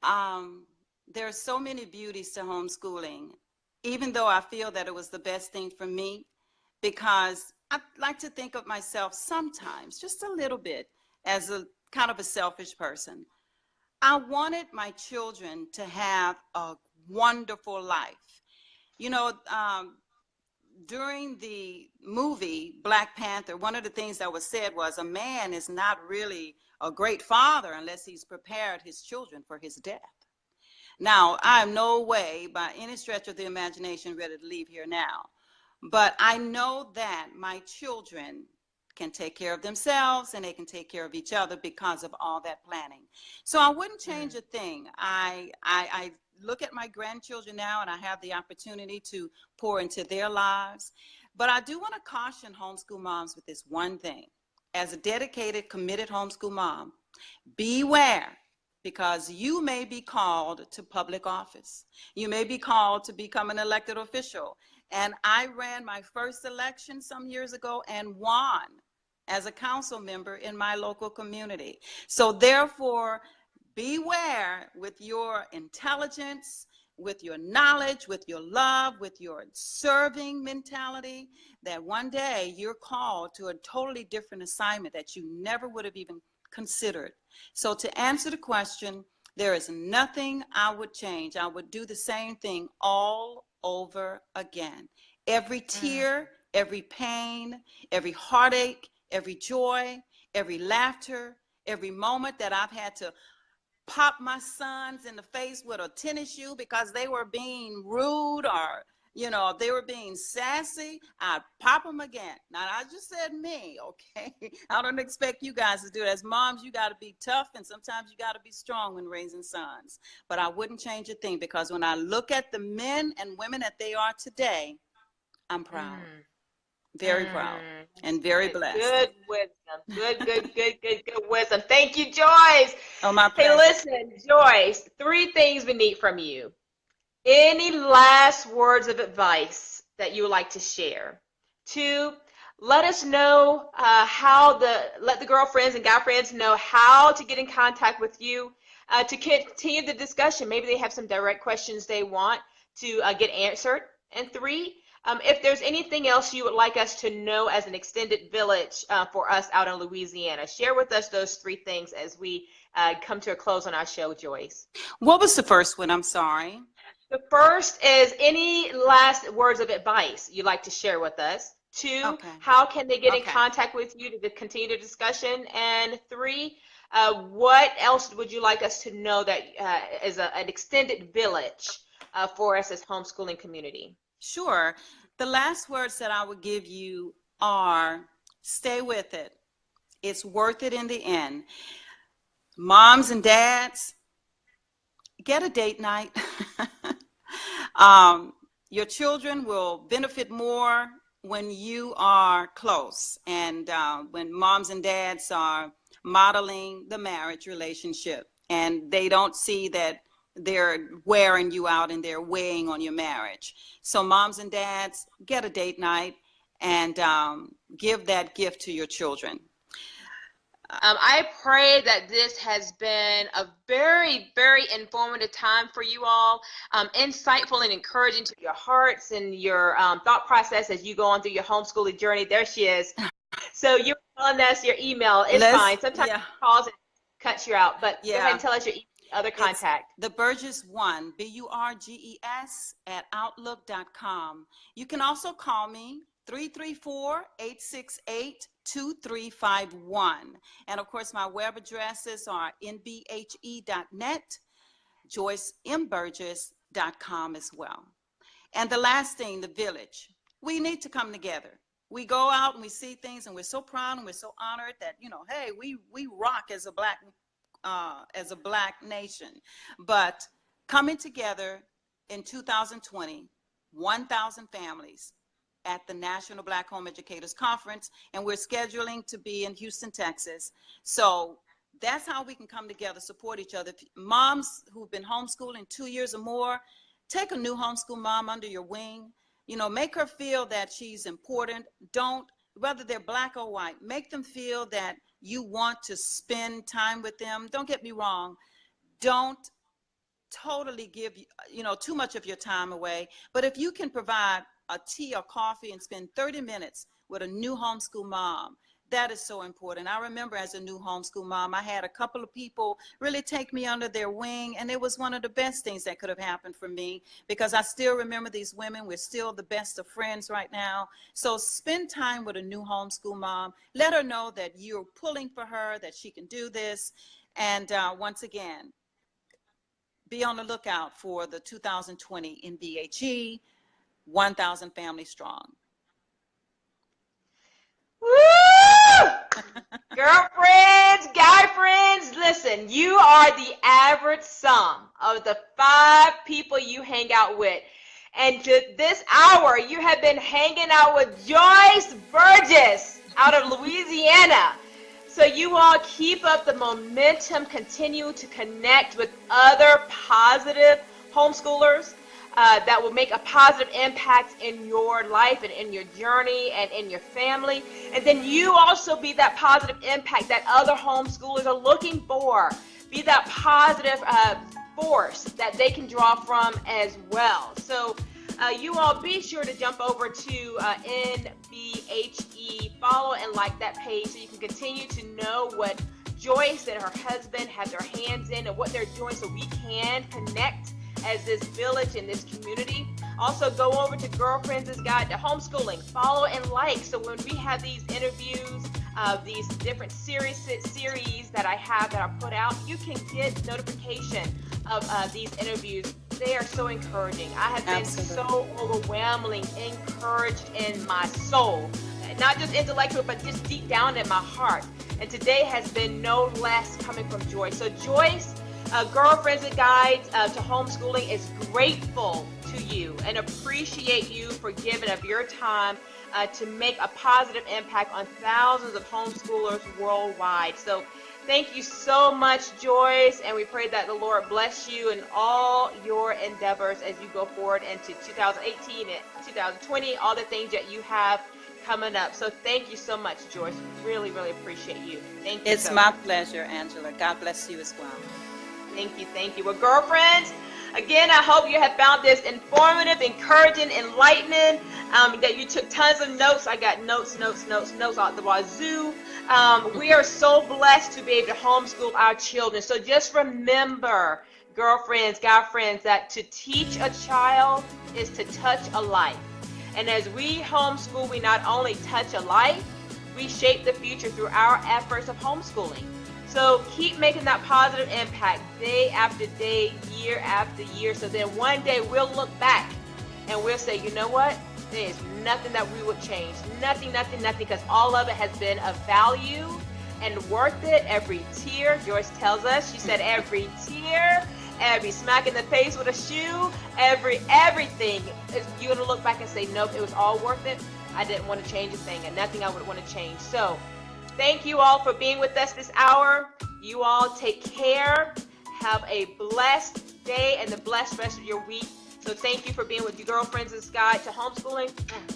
S2: There are so many beauties to homeschooling, even though I feel that it was the best thing for me, because I like to think of myself sometimes, just a little bit, as a kind of a selfish person. I wanted my children to have a wonderful life. During the movie Black Panther, one of the things that was said was a man is not really a great father unless he's prepared his children for his death. Now, I am no way by any stretch of the imagination ready to leave here now, but I know that my children can take care of themselves and they can take care of each other because of all that planning. So I wouldn't change a thing. I look at my grandchildren now and I have the opportunity to pour into their lives. But I do want to caution homeschool moms with this one thing. As a dedicated, committed homeschool mom, beware, because you may be called to public office. You may be called to become an elected official. And I ran my first election some years ago and won as a council member in my local community. So therefore, beware with your intelligence, with your knowledge, with your love, with your serving mentality, that one day you're called to a totally different assignment that you never would have even considered. So to answer the question, there is nothing I would change. I would do the same thing all over again. Every tear, every pain, every heartache, every joy, every laughter, every moment that I've had to pop my sons in the face with a tennis shoe because they were being rude or You know, if they were being sassy, I'd pop them again. Now, I just said me, okay? I don't expect you guys to do it. As moms, you got to be tough, and sometimes you got to be strong when raising sons. But I wouldn't change a thing, because when I look at the men and women that they are today, I'm proud. Very proud and very blessed.
S1: Good wisdom. Good wisdom. Thank you, Joyce.
S2: Oh, my pleasure.
S1: Hey, listen, Joyce, 3 things we need from you. Any last words of advice that you would like to share? 2, let us know let the girlfriends and guy friends know how to get in contact with you to continue the discussion. Maybe they have some direct questions they want to get answered. And 3, if there's anything else you would like us to know as an extended village for us out in Louisiana, share with us those 3 things as we come to a close on our show, Joyce.
S2: What was the first one? I'm sorry.
S1: The first is any last words of advice you'd like to share with us. 2, how can they get in contact with you to continue the discussion? And 3, what else would you like us to know that is an extended village for us as homeschooling community?
S2: Sure. The last words that I would give you are stay with it. It's worth it in the end. Moms and dads, get a date night. Your children will benefit more when you are close, and when moms and dads are modeling the marriage relationship, and they don't see that they're wearing you out and they're weighing on your marriage. So moms and dads, get a date night and give that gift to your children.
S1: I pray that this has been a very, very informative time for you all, insightful and encouraging to your hearts and your thought process as you go on through your homeschooling journey. There she is. So you're telling us your email. It's fine. Sometimes it calls and cuts you out, but go ahead and tell us your other contact.
S2: The Burgess 1, BURGES @outlook.com. You can also call me 334-868-2351. And of course, my web addresses are NBHE.net, JoyceMBurgess.com as well. And the last thing, the village. We need to come together. We go out and we see things, and we're so proud and we're so honored that, you know, hey, we rock as a black nation. But coming together in 2020, 1,000 families at the National Black Home Educators Conference, and we're scheduling to be in Houston, Texas. So that's how we can come together, support each other. Moms who've been homeschooling 2 years or more, take a new homeschool mom under your wing. You know, make her feel that she's important. Don't, whether they're black or white, make them feel that you want to spend time with them. Don't get me wrong. Don't totally give, you know, too much of your time away. But if you can provide a tea or coffee and spend 30 minutes with a new homeschool mom, that is so important. I remember as a new homeschool mom, I had a couple of people really take me under their wing, and it was one of the best things that could have happened for me, because I still remember these women. We're still the best of friends right now. So spend time with a new homeschool mom. Let her know that you're pulling for her, that she can do this. And once again, be on the lookout for the 2020 NBHE 1,000 Family Strong.
S1: Woo! Girlfriends, guy friends, listen, you are the average sum of the 5 people you hang out with. And to this hour, you have been hanging out with Joyce Burges out of Louisiana. So you all keep up the momentum, continue to connect with other positive homeschoolers that will make a positive impact in your life and in your journey and in your family. And then you also be that positive impact that other homeschoolers are looking for. Be that positive force that they can draw from as well. So you all be sure to jump over to NBHE, follow and like that page so you can continue to know what Joyce and her husband have their hands in and what they're doing, so we can connect as this village and this community. Also go over to Girlfriends' Guide to Homeschooling, follow and like, so when we have these interviews, these different series that I have that I put out, you can get notification of these interviews they are so encouraging. I have been
S2: Absolutely.
S1: so overwhelmingly encouraged in my soul, not just intellectual, but just deep down in my heart. And today has been no less coming from Joyce. So Joyce, Girlfriends and Guides to Homeschooling is grateful to you and appreciate you for giving up your time to make a positive impact on thousands of homeschoolers worldwide. So thank you so much, Joyce, and we pray that the Lord bless you in all your endeavors as you go forward into 2018 and 2020, all the things that you have coming up. So thank you so much, Joyce. Really, really appreciate you. Thank you.
S2: It's
S1: so
S2: my
S1: much.
S2: pleasure, Angela. God bless you as well.
S1: Thank you, thank you. Well, girlfriends, again, I hope you have found this informative, encouraging, enlightening, that you took tons of notes. I got notes out the wazoo. We are so blessed to be able to homeschool our children. So just remember, girlfriends, guy friends, that to teach a child is to touch a life. And as we homeschool, we not only touch a life, we shape the future through our efforts of homeschooling. So keep making that positive impact day after day, year after year. So then one day we'll look back and we'll say, you know what? There is nothing that we would change. Nothing, because all of it has been of value and worth it. Every tear, Joyce tells us, she said every tear, every smack in the face with a shoe, everything. You're going to look back and say, nope, it was all worth it. I didn't want to change a thing, and nothing I would want to change. So thank you all for being with us this hour. You all take care. Have a blessed day and the blessed rest of your week. So thank you for being with your Girlfriends' Guide to Homeschooling.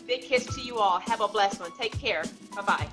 S1: Big kiss to you all. Have a blessed one. Take care. Bye-bye.